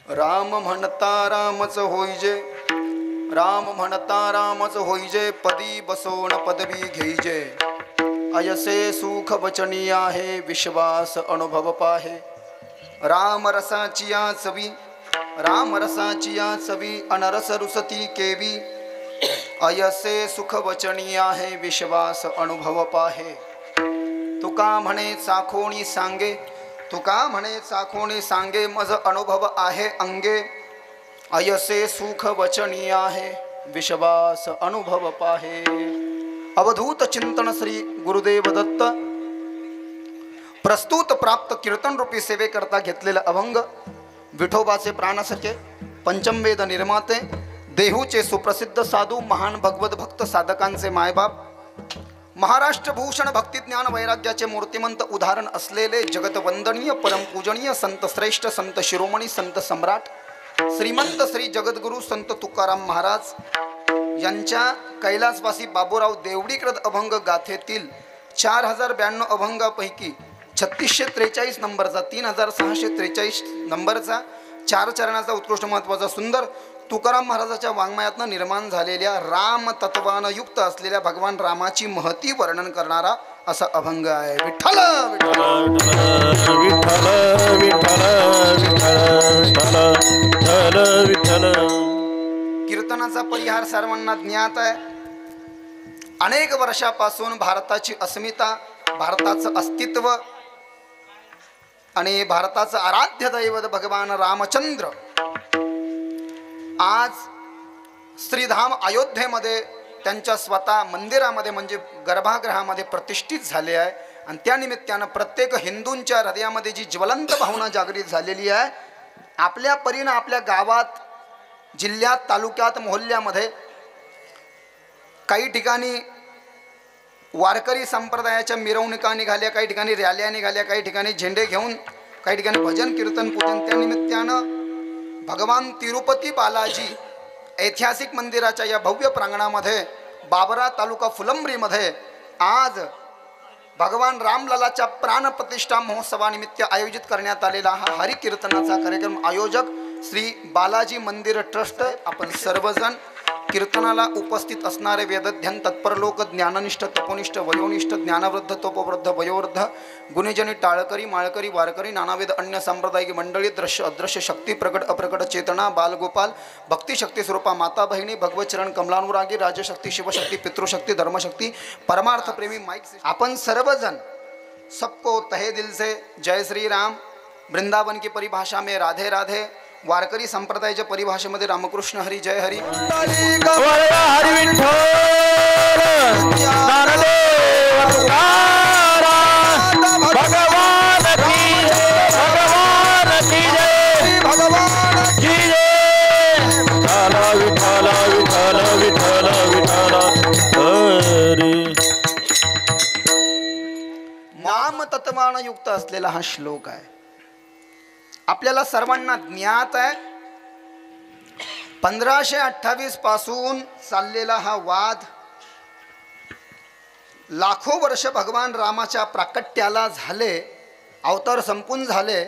राम म्हणता रामच होईजे, राम म्हणता रामच होईजे, पदी बसवण पदवी घेईजे. अयसे सुख वचनी आहे, विश्वास अनुभव पाहे. राम रसाची या चवी, राम रसाची या चवी, अनरस रुसती केवी. अयसे सुख वचनी आहे, विश्वास अनुभव पाहे. तुका म्हणे चाखोणी सांगे, तुका म्हणे चाखोणी सांगे, मज अनुभव आहे अंगे. अयसे सुख वचनी आहे, विश्वास अनुभव पाहे. अवधूत चिंतन श्री गुरुदेव दत्त प्रस्तुत प्राप्त कीर्तन रूपी सेवे करता घेतलेलं अभंग. विठोबाचे प्राणसखे, पंचमवेद निर्माते, देहूचे सुप्रसिद्ध साधू, महान भगवत भक्त साधकांचे मायबाप, महाराष्ट्र भूषण भक्ती ज्ञान वैराग्याचे मूर्तिमंत उदाहरण असलेले जगतवंदनीय परमपूजनीय संत श्रेष्ठ संत शिरोमणी संत सम्राट श्रीमंत श्री जगद्गुरु संत तुकाराम महाराज यांच्या कैलासवासी बाबूराव देवडीकृत अभंग गाथेतील 4092 अभंगापैकी 3643 नंबरचा, 3643 नंबरचा, 4 चरणाचा उत्कृष्ट महत्त्वाचा सुंदर तुकाराम महाराजाच्या वाङ्मयातनं निर्माण झालेल्या राम तत्वानं युक्त असलेल्या भगवान रामाची महती वर्णन करणारा असा अभंग आहे. विठ्ठल कीर्तनाचा परिहार सर्वांना ज्ञात आहे. अनेक वर्षापासून भारताची अस्मिता, भारताचं अस्तित्व आणि भारताचं आराध्य दैवत भगवान रामचंद्र आज श्रीधाम अयोध्येमध्ये त्यांच्या स्वतः मंदिरामध्ये म्हणजे गर्भगृहामध्ये प्रतिष्ठित झाले आहे. आणि त्या निमित्तानं प्रत्येक हिंदूंच्या हृदयामध्ये जी ज्वलंत भावना जागृत झालेली आहे. आपल्या परीनं आपल्या गावात, जिल्ह्यात, तालुक्यात, मोहल्ल्यामध्ये काही ठिकाणी वारकरी संप्रदायाच्या मिरवणुका निघाल्या, काही ठिकाणी रॅल्या निघाल्या, काही ठिकाणी झेंडे घेऊन, काही ठिकाणी भजन कीर्तन पूजन. त्या निमित्तानं भगवान तिरुपती बालाजी ऐतिहासिक मंदिराच्या या भव्य प्रांगणामध्ये बाबरा तालुका फुलंब्रीमध्ये आज भगवान रामललाच्या प्राणप्रतिष्ठा महोत्सवानिमित्त आयोजित करण्यात आलेला हा हरिकीर्तनाचा कार्यक्रम आयोजक श्री बालाजी मंदिर ट्रस्ट. आपण सर्वजण कीर्तनाला उपस्थित असणारे वेदध्यान तत्पर लोक, ज्ञाननिष्ठ, तपोनिष्ठ, वयोनिष्ठ, ज्ञानवृद्ध, तपोवृद्ध, वयोवृद्ध, गुणीजनी, टाळकरी, माळकरी, वारकरी, नानाविध अन्य सांप्रदायिक मंडळी, दृश्य अदृश्य, शक्ती प्रकट अप्रकट, चेतना, बालगोपाल, भक्तिशक्ती स्वरूपा माता बहिणी, भगवचरण कमलानुरागी, राजशक्ती, शिवशक्ती, पितृशक्ती, धर्मशक्ती, परमार्थ प्रेमी माईक, आपण सर्वजण सबको तहे दिल से जय श्री राम. वृंदावन की परिभाषा में राधे राधे, वारकरी संप्रदायाच्या परिभाषेमध्ये रामकृष्ण हरी जय हरी. नाम तत्वानं युक्त असलेला हा श्लोक आहे. आपल्याला सर्वांना ज्ञात आहे. 1528 पासून चाललेला हा वाद, लाखो वर्ष भगवान रामाच्या प्राकट्याला झाले, अवतार संपून झाले,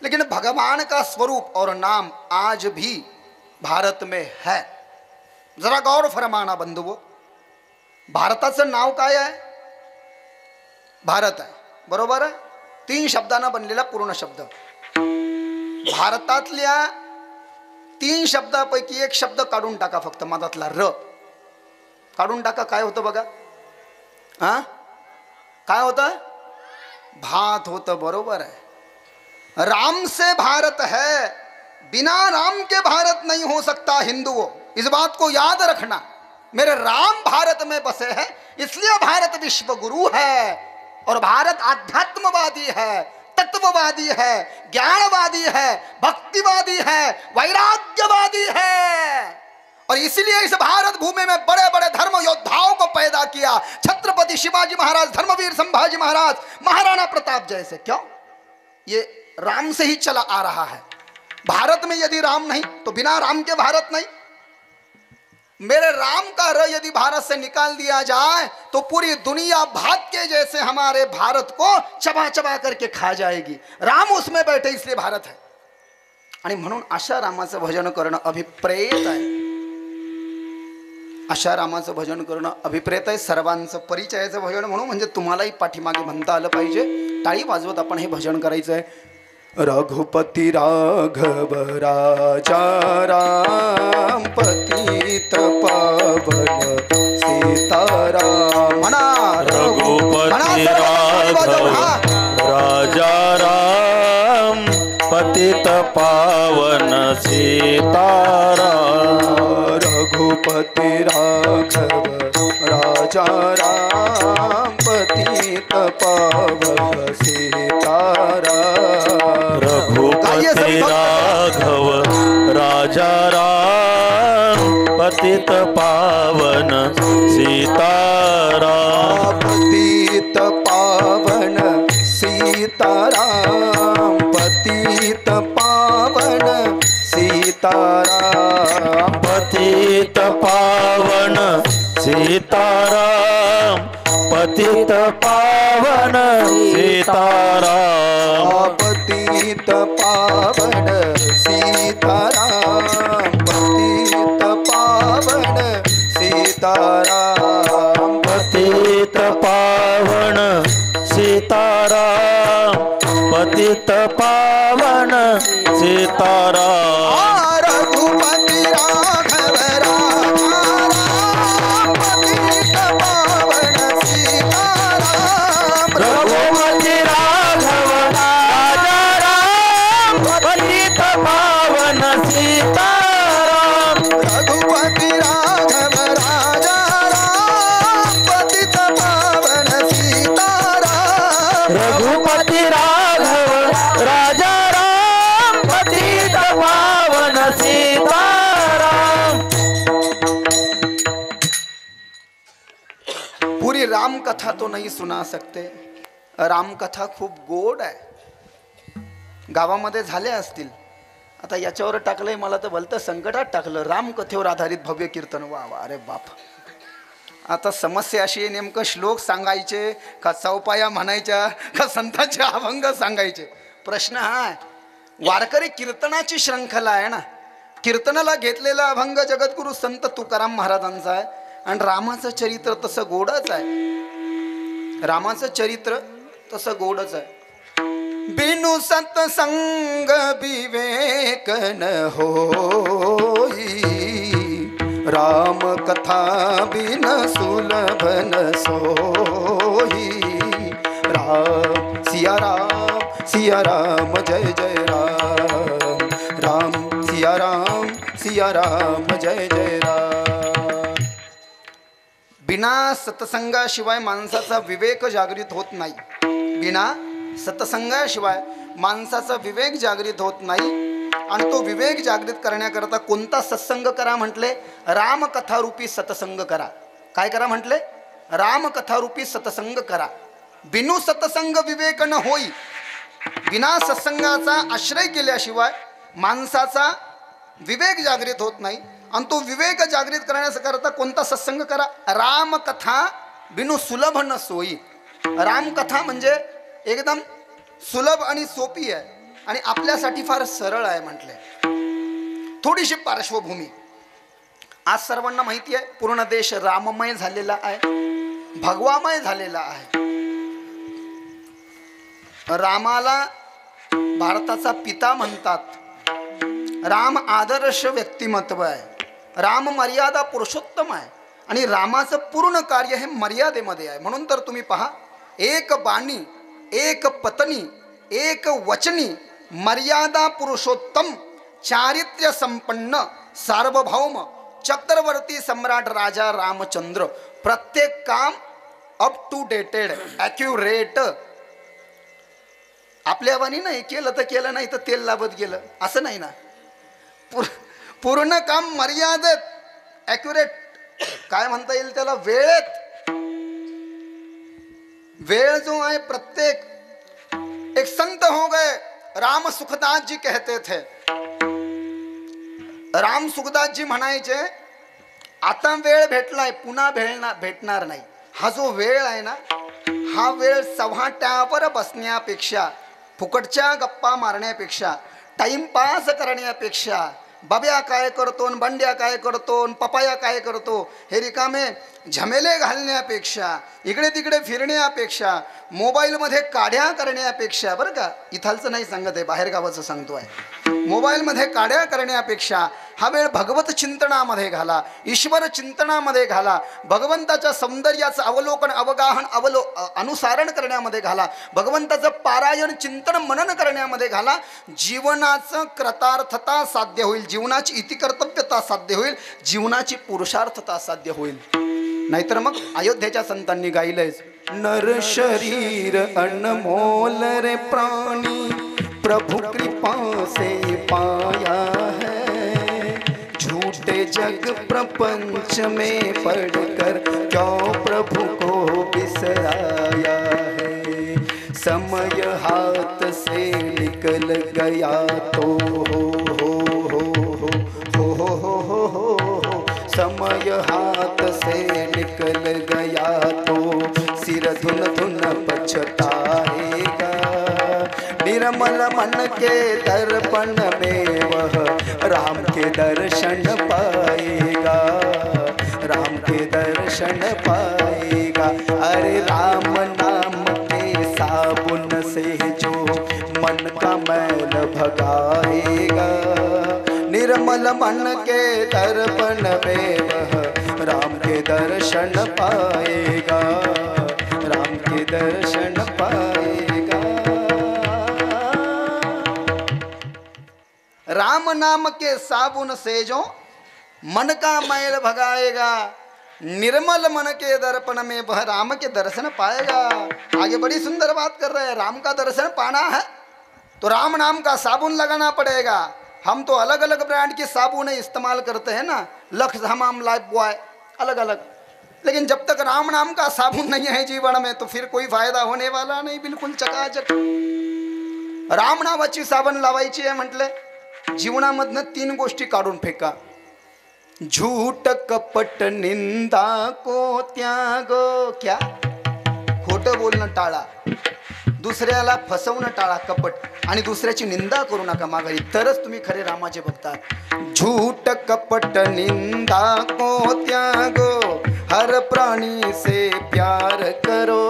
लेकिन भगवान का स्वरूप और नाम आज भी भारत में है. जरा गौर फरमाना बंधुओं, भारताचं नाव काय आहे? भारत आहे, बरोबर आहे. 3 शब्दांना बनलेला पूर्ण शब्द. भारतातल्या 3 शब्दापैकी एक शब्द काढून टाका, फक्त मधातला र काढून टाका. काय होतं बघा? हा, काय होतं? भात होतं, बरोबर आहे. राम से भारत है, बिना राम के भारत नहीं हो सकता. हिंदुओं, इस बात को याद रखना. मेरे राम भारत में बसे हैं, इसलिए भारत विश्व गुरु है. और भारत आध्यात्मवादी है, तत्ववादी है, ज्ञानवादी है, भक्तिवादी है, वैराग्यवादी है. और इसलिए इस भारत भूमि में बड़े बड़े धर्म योद्धाओं को पैदा किया. छत्रपति शिवाजी महाराज, धर्मवीर संभाजी महाराज, महाराणा प्रताप जैसे. क्यों? ये राम से ही चला आ रहा है. भारत में यदि राम नहीं तो बिना राम के भारत नहीं. मेरे राम का र यदि भारत से निकाल दिया जाए तो पूरी दुनिया भात के जैसे हमारे भारत को चबा चबा करके खा जाएगी। राम उसमें बैठे इसलिए भारत है। आणि म्हणून अशा रामाचं भजन करणं अभिप्रेत आहे। अशा रामाचं भजन करणं अभिप्रेत आहे। सर्वांचं परिचयाचं भजन म्हणून म्हणजे तुम्हालाही पाठीमागे म्हणता आलं पाहिजे। टाळी वाजवत आपण हे भजन करायचं आहे। रघुपती राघव राजा राम पतित पावन सीताराम म्हणा। रघुपती राघव राजा राम पतित पावन सीताराम। रघुपती राघव राजा राम पतित पावन सीताराम। रघुपति राघव राजा राम पतित पावन सीताराम। पतित पावन सीताराम। पतित पावन सीताराम। पतित पावन सीताराम। पतित पावन सीताराम। पतित पावन सीताराम। पतित पावन सीताराम। पतित पावन सीताराम। पतित पावन सीताराम। रघुपति राघव राजा राम पतित पावन सीताराम। रघुपति राघव राजा राम पतित पावन सीताराम। रघुपति राघव राजा राम पतित पावन सीताराम। रघुपति राघव राजा राम पतित पावन सीताराम। पूरी राम कथा तो नहीं सुना सकते। राम कथा खूप गोड आहे। गावामध्ये झाले असतील। आता याच्यावर टाकलंय मला तर भलतं संकटात टाकलं। राम कथेवर आधारित भव्य कीर्तन। वा वा अरे बाप। आता समस्या अशी आहे नेमकं श्लोक सांगायचे का चौपाया म्हणायच्या का संतांचे अभंग सांगायचे। प्रश्न हा आहे। वारकरी कीर्तनाची श्रंखला आहे ना। कीर्तनाला घेतलेला अभंग जगद्गुरु संत तुकाराम महाराजांचा आहे आणि रामाचं चरित्र तसं गोडच आहे। रामाचं चरित्र तसं गोडच आहे। बिनु सत्संग विवेक न होई। राम कथा बिन सुलभ न सोई। राम सिया राम जय जय राम। राम सिया राम जय जय राम। बिना सत्संगाशिवाय माणसाचा विवेक जागृत होत नाही। बिना सत्संगाशिवाय माणसाचा विवेक जागृत होत नाही। आणि तो विवेक जागृत करण्याकरता कोणता सत्संग करा म्हटले? रामकथारूपी सत्संग करा। काय करा म्हटले? रामकथारूपी सत्संग करा। बिनु सत्संग विवेक न होई। बिना सत्संगाचा आश्रय केल्याशिवाय माणसाचा विवेक जागृत होत नाही। आणि तो विवेक जागृत करण्याकरता कोणता सत्संग करा? रामकथा बिनु सुलभ न सोई। रामकथा म्हणजे एकदम सुलभ आणि सोपी आहे आणि आपल्यासाठी फार सरळ आहे म्हटले। थोडीशी पार्श्वभूमी। आज सर्वांना माहिती आहे पूर्ण देश राममय झालेला आहे, भगवामय झालेला आहे। रामाला भारताचा पिता म्हणतात। राम आदर्श व्यक्तिमत्व आहे। राम मर्यादा पुरुषोत्तम आहे आणि रामाचं पूर्ण कार्य हे मर्यादेमध्ये आहे। म्हणून तर तुम्ही पहा, एक बाणी, एक पत्नी, एक वचनी, मर्यादा पुरुषोत्तम, चारित्र्य संपन्न, सार्वभौम, चक्रवर्ती सम्राट राजा रामचंद्र। प्रत्येक काम अप टू डेटेड, ॲक्युरेट। आपल्या वाणी नाही केलं तर केलं, नाही तर तेल लावत गेलं, असं नाही ना। पूर्ण काम मर्यादेत, ॲक्युरेट, काय म्हणता येईल त्याला, वेळेत। वेळ जो है प्रत्येक, एक संत हो गए राम सुखदास जी कहते थे। राम सुखदास जी म्हणायचे आता वेळ भेटलाय, पुन्हा भेटणार नाही. हा जो वेळ आहे ना, हा वेळ चव्हाट्यावर बसण्यापेक्षा, फुकटच्या गप्पा मारण्यापेक्षा, टाइमपास करण्यापेक्षा, बब्या काय करतो, बंड्या काय करतो, पपाया काय करतो, हे रिकामे झमेले घालण्यापेक्षा, इकडे तिकडे फिरण्यापेक्षा, मोबाईलमध्ये काड्या करण्यापेक्षा, बरं का, इथालचं नाही सांगत आहे, बाहेर गावाचं सांगतो आहे, मोबाईलमध्ये काड्या करण्यापेक्षा हा वेळ भगवत चिंतनामध्ये घाला, ईश्वर चिंतनामध्ये घाला, भगवंताच्या सौंदर्याचं अवलोकन अवगाहन अनुसारण करण्यामध्ये घाला, भगवंताचं पारायण चिंतन मनन करण्यामध्ये घाला. जीवनाचं कृतार्थता साध्य होईल, जीवनाची इतिकर्तव्यता साध्य होईल, जीवनाची पुरुषार्थता साध्य होईल. नाहीतर मग अयोध्येच्या संतांनी गायलंयच, नर शरीर अनमोल रे प्राणी प्रभु कृपा से पाया है, झूठे जग प्रपंच में पढ़कर क्यों प्रभु को बिसराया है. समय हाथ से निकल गया तो समय हाथ से निकल गया तो सिर धुन धुन पछताएगा. निर्मल मन के दर्पण में वह राम के दर्शन पाएगा, राम के दर्शन पाएगा. अरे राम नाम के साबुन से जो मन का मैल भगाएगा, निर्मल मन के दर्पण में वह राम के दर्शन पाएगा, राम के दर्शन पाएगा. राम नाम के साबुन से जो मन का मैल भगाएगा, निर्मल मन के दर्पण में वह राम के दर्शन पाएगा. आगे बड़ी सुंदर बात कर रहे हैं, राम का दर्शन पाना है तो राम नाम का साबुन लगाना पड़ेगा. हम तो अलग अलग ब्रांड के साबुन इस्तेमाल करते हैं ना, लक्स, हमाम, लाइफ बॉय, अलग अलग, लेकिन जब तक राम नाम का साबुन नहीं है जीवन में तो फिर कोई फायदा होने वाला नहीं. बिलकुल चकाचक राम नावाची साबण लावायची आहे म्हटले, जीवनामधनं 3 गोष्टी काढून फेका. झूठ कपट निंदा को त्यागो, क्या खोटं बोलणं टाळा, दुसऱ्याला फसवणं टाळा, कपट, आणि दुसऱ्याची निंदा करू नका माघारी, तरच तुम्ही खरे रामाचे भक्त आहात. झूठ कपट निंदा को त्यागो, हर प्राणी से प्यार करो,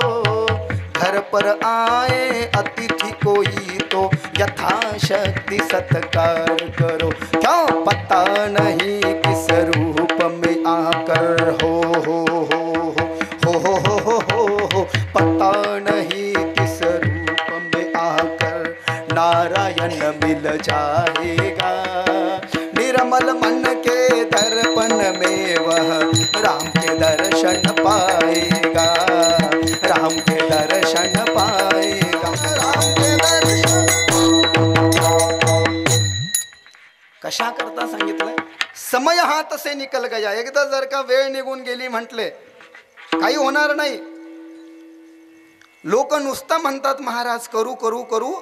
घर पर आए अतिथि कोई तो यथाशक्ति सत्कार करो. क्यों पता नहीं किस रूप में आकर हो पता नहीं किस रूप में आकर नारायण मिल जाएगा. निर्मल मन के दर्पण में वह राम के दर्शन पाएगा, राम के दर्शन पाएगा, राम के दर्शन. कशा करता सांगितलंय, समय हात से निकल गया. एकदा जर का वेळ निघून गेली म्हटले काही होणार नाही. लोक नुसतं म्हणतात महाराज करू करू करू,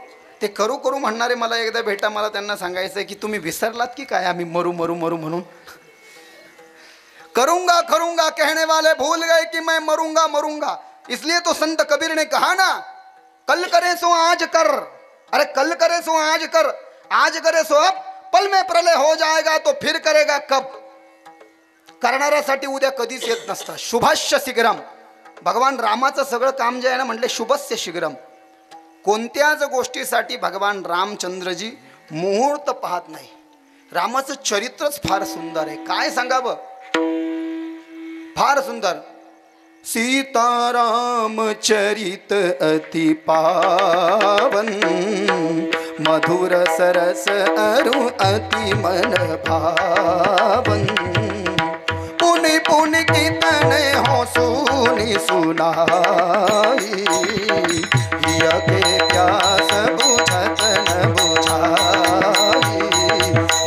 ते करू करू म्हणणारे मला एकदा भेटा, मला त्यांना सांगायचं की तुम्ही विसरलात की काय आम्ही मरू मरू मरू म्हणून. करूंगा करूंगा कहने वाले भूल गए कि मैं मरूंगा मरूंगा. इसलिए तो संत कबीर ने कहा ना, कल करे सो आज कर. अरे कल करे सो आज कर, आज करे सो अब, पल में प्रलय हो जाएगा तो फिर करेगा कब. करणाऱ्यासाठी उद्या कधीच येत नसतं. शुभस्य शीघ्रम. भगवान रामाचं सगळं काम जे आहे ना म्हटले शुभस्य शीघ्रम. कोणत्याच गोष्टीसाठी भगवान रामचंद्रजी मुहूर्त पाहत नाही. रामाचं चरित्रच फार सुंदर आहे, काय सांगावं, फार सुंदर. सीताराम चरित अति पावन, मधुर सरस अरु अति मन भावन. पुनि पुनि कीर्तन हो सुनि सुनाई, के प्यास बुझत न बुझाई.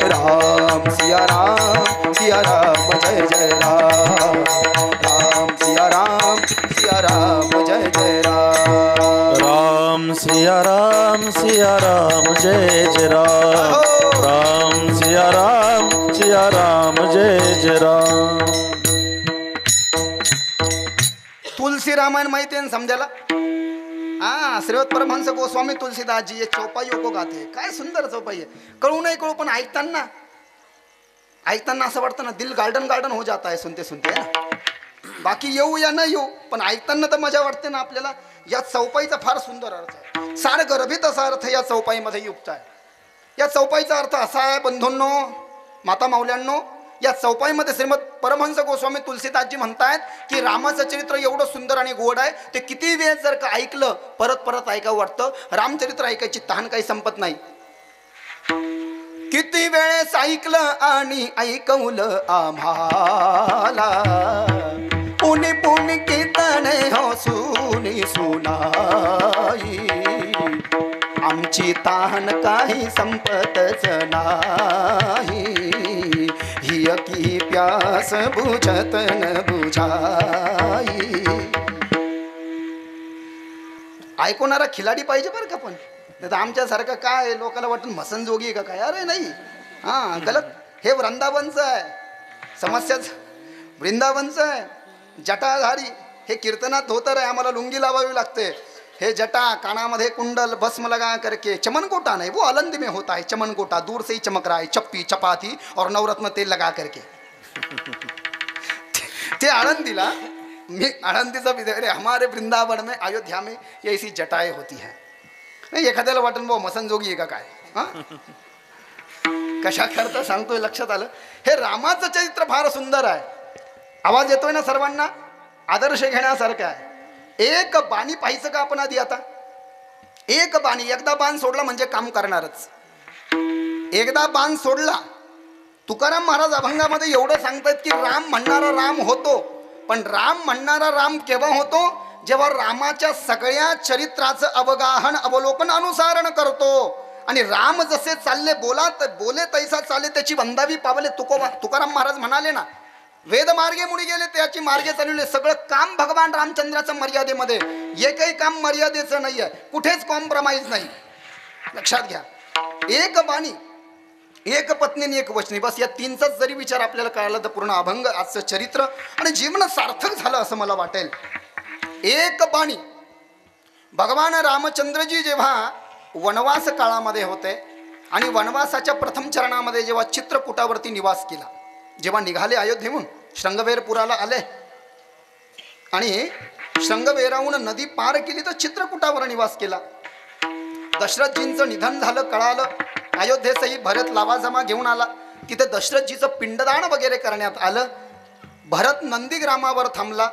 राम सिया राम जय जय राम, राम सिया राम जय जय राम. राम सिया राम जय जय राम, राम सिया राम जय जय राम. तुलसी रामायण माहिती आहे ना समजायला? हा, श्रीवत परमहंस गोस्वामी तुलसीदास जी ये चौपाइयों को गाते. काय सुंदर चौपाई आहे. कळू नाही कळू पण ऐकताना असं वाटतं ना, दिल गार्डन गार्डन हो जाता है सुनते सुनते है ना. बाकी येऊ या न येऊ पण ऐकताना तर मजा वाटते ना आपल्याला. या चौपाईचा फार सुंदर अर्थ आहे. सार गर्भित असा अर्थ या चौपाईमध्ये युक्त आहे. या चौपाईचा अर्थ असा आहे बंधूंनो, माता माऊल्यांनो, या चौपाईमध्ये श्रीमद परमहंस गोस्वामी तुलसीदासजी म्हणतायत की रामाचं चरित्र एवढं सुंदर आणि गोड आहे, ते किती वेळ जर का ऐकलं परत परत ऐकावं वाटतं. रामचरित्र ऐकायची तहान काही संपत नाही. किती वेळेस ऐकलं आणि ऐकवलं आम्हाला, पुणे पुणे कीर्तने हो सुनी सुनाई, आमची तहान काही संपतच नाही, हिय की प्यास बुझत न बुझाई. ऐकवणारा खिलाडी पाहिजे बरं का. पण नाही तर आमच्यासारखं काय लोकांना वाटून मसनजोगी का काय. अरे नाही, हां गलत. हे वृंदावनचं आहे, समस्याच वृंदावनचं आहे. जटाधारी हे कीर्तनात धोतर आहे, आम्हाला लुंगी लावावी लागते. हे जटा, कानामध्ये कुंडल, भस्म लगा करके. चमनकोटा नहीं, वो आलंद में होता है चमनकोटा, दूर से ही चमक रहा है. चप्पी चपाती और नवरत्न तेल लगा करके. ते आनंदीला, मी आनंदीचा विद्यार्थी. हमारे वृंदावन में, अयोध्या में ये ऐसी जटाएं होती हैं. नाही एखाद्याला वाटून वो मसनजोगी आहे का काय. हां, कशा करता सांगतोय लक्षात आलं. हे रामाचं चरित्र फार सुंदर आहे. आवाज येतोय ना सर्वांना? आदर्श घेण्यासारखं आहे. एक बाणी पाहायचं का आपण आधी. आता एक बाणी, एकदा बाण सोडला म्हणजे काम करणारच. एकदा बाण सोडला. तुकाराम महाराज अभंगामध्ये एवढं सांगतात की राम म्हणणारा राम होतो, पण राम म्हणणारा राम केव्हा होतो, जेव्हा रामाच्या सगळ्या चरित्राचं अवगाहन अवलोकन अनुसरण करतो. आणि राम जसे चालले बोले तैसा चाले त्याची वंदावी पावले. तुकाराम महाराज म्हणाले ना, वेद मार्गे मुनी गेले त्याची मार्गे चालवले. सगळं काम भगवान रामचंद्राचं मर्यादेमध्ये. एकही काम मर्यादेचं नाही आहे, कुठेच कॉम्प्रोमाइज नाही. लक्षात घ्या. एक बाणी, एक पत्नी, एक वचनी, बस या तीनचाच जरी विचार आपल्याला कळाला तर पूर्ण अभंग, आजचं चरित्र आणि जीवन सार्थक झालं असं मला वाटेल. एक बाणी. भगवान रामचंद्रजी जेव्हा वनवास काळामध्ये होते आणि वनवासाच्या प्रथम चरणामध्ये जेव्हा चित्रकूटावरती निवास केला, जेव्हा निघाले अयोध्येहून शृंगवेरपुराला आले आणि शृंगवेराहून नदी पार केली तर चित्रकूटावर निवास केला. दशरथजींचं निधन झालं कळालं. अयोध्येसही भरत लावाजमा घेऊन आला. तिथे दशरथजीचं पिंडदान वगैरे करण्यात आलं. भरत नंदीग्रामावर थांबला.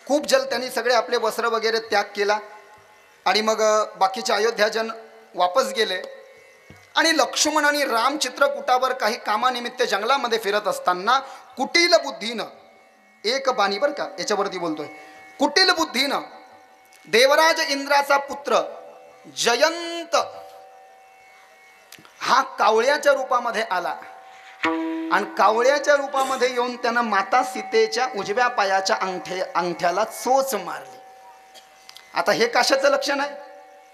खूप जल त्यांनी सगळे आपले वस्त्र वगैरे त्याग केला आणि मग बाकीचे अयोध्याजन वापस गेले. आणि लक्ष्मण आणि राम चित्रकूटावर काही कामानिमित्त जंगलामध्ये फिरत असताना कुटील बुद्धीनं, एक बाणी बरं का याच्यावरती बोलतोय, कुटील बुद्धीनं देवराज इंद्राचा पुत्र जयंत हा कावळ्याच्या रूपामध्ये आला आणि कावळ्याच्या रूपामध्ये येऊन त्यानं माता सीतेच्या उजव्या पायाच्या अंगठ्याला चोच मारली. आता हे कशाचं लक्षण आहे?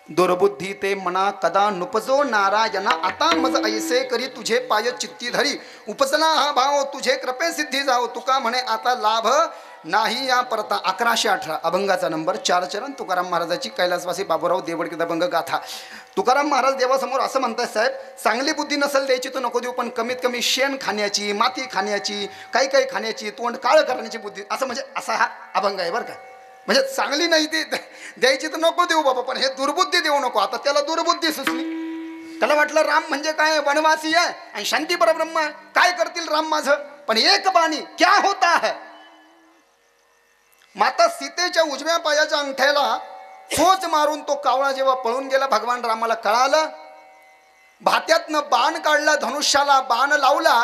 दुर्बुद्धी ते मना कदा नुपजो नारायणा, आता मज ऐसे करी तुझे पाय चित्ती धरी, उपजला हा भाव तुझे कृपे सिद्धी जाओ, तुका म्हणे आता लाभ नाही या परता. 1118 अभंगाचा नंबर 4 चरण तुकाराम महाराजाची कैलासवासी बाबूराव देवडकर अभंग गाथा. तुकाराम महाराज देवासमोर असं म्हणतात, साहेब चांगली बुद्धी नसेल द्यायची तर नको देऊ, पण कमीत कमी शेण खाण्याची, माती खाण्याची, काही काही खाण्याची, तोंड काळ करण्याची बुद्धी, असं म्हणजे असा हा अभंग आहे बरं का. म्हणजे चांगली नाही ती द्यायची तर नको देऊ बाबा, पण हे दुर्बुद्धी देऊ नको. आता त्याला दुर्बुद्धी सुचली. त्याला वाटलं राम म्हणजे काय, वनवासी आहे आणि शांती परब्रह्म आहे, काय करतील राम माझं. पण एक बाणी क्या होता है. माता सीतेच्या उजव्या पायाच्या अंगठ्याला चोच मारून तो कावळा जेव्हा पळून गेला, भगवान रामाला कळालं. भात्यातनं बाण काढला, धनुष्याला बाण लावला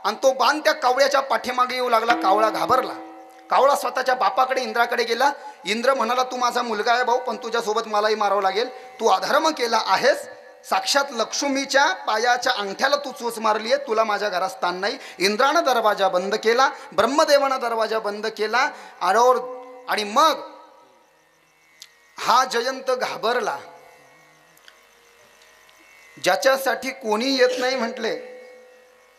आणि तो बाण त्या कावळ्याच्या पाठीमागे येऊ लागला. कावळा घाबरला. कावळा स्वतःच्या बापाकडे इंद्राकडे गेला. इंद्र म्हणाला, तू माझा मुलगा आहे भाऊ, पण तुझ्यासोबत मलाही मारावं लागेल. तू अधर्म केला आहेस. साक्षात लक्ष्मीच्या पायाच्या अंगठ्याला तू चोच मारली आहे, तुला माझ्या घरात स्थान नाही. इंद्रानं दरवाजा बंद केला, ब्रह्मदेवानं दरवाजा बंद केला. आणि मग हा जयंत घाबरला. ज्याच्यासाठी कोणी येत नाही म्हटले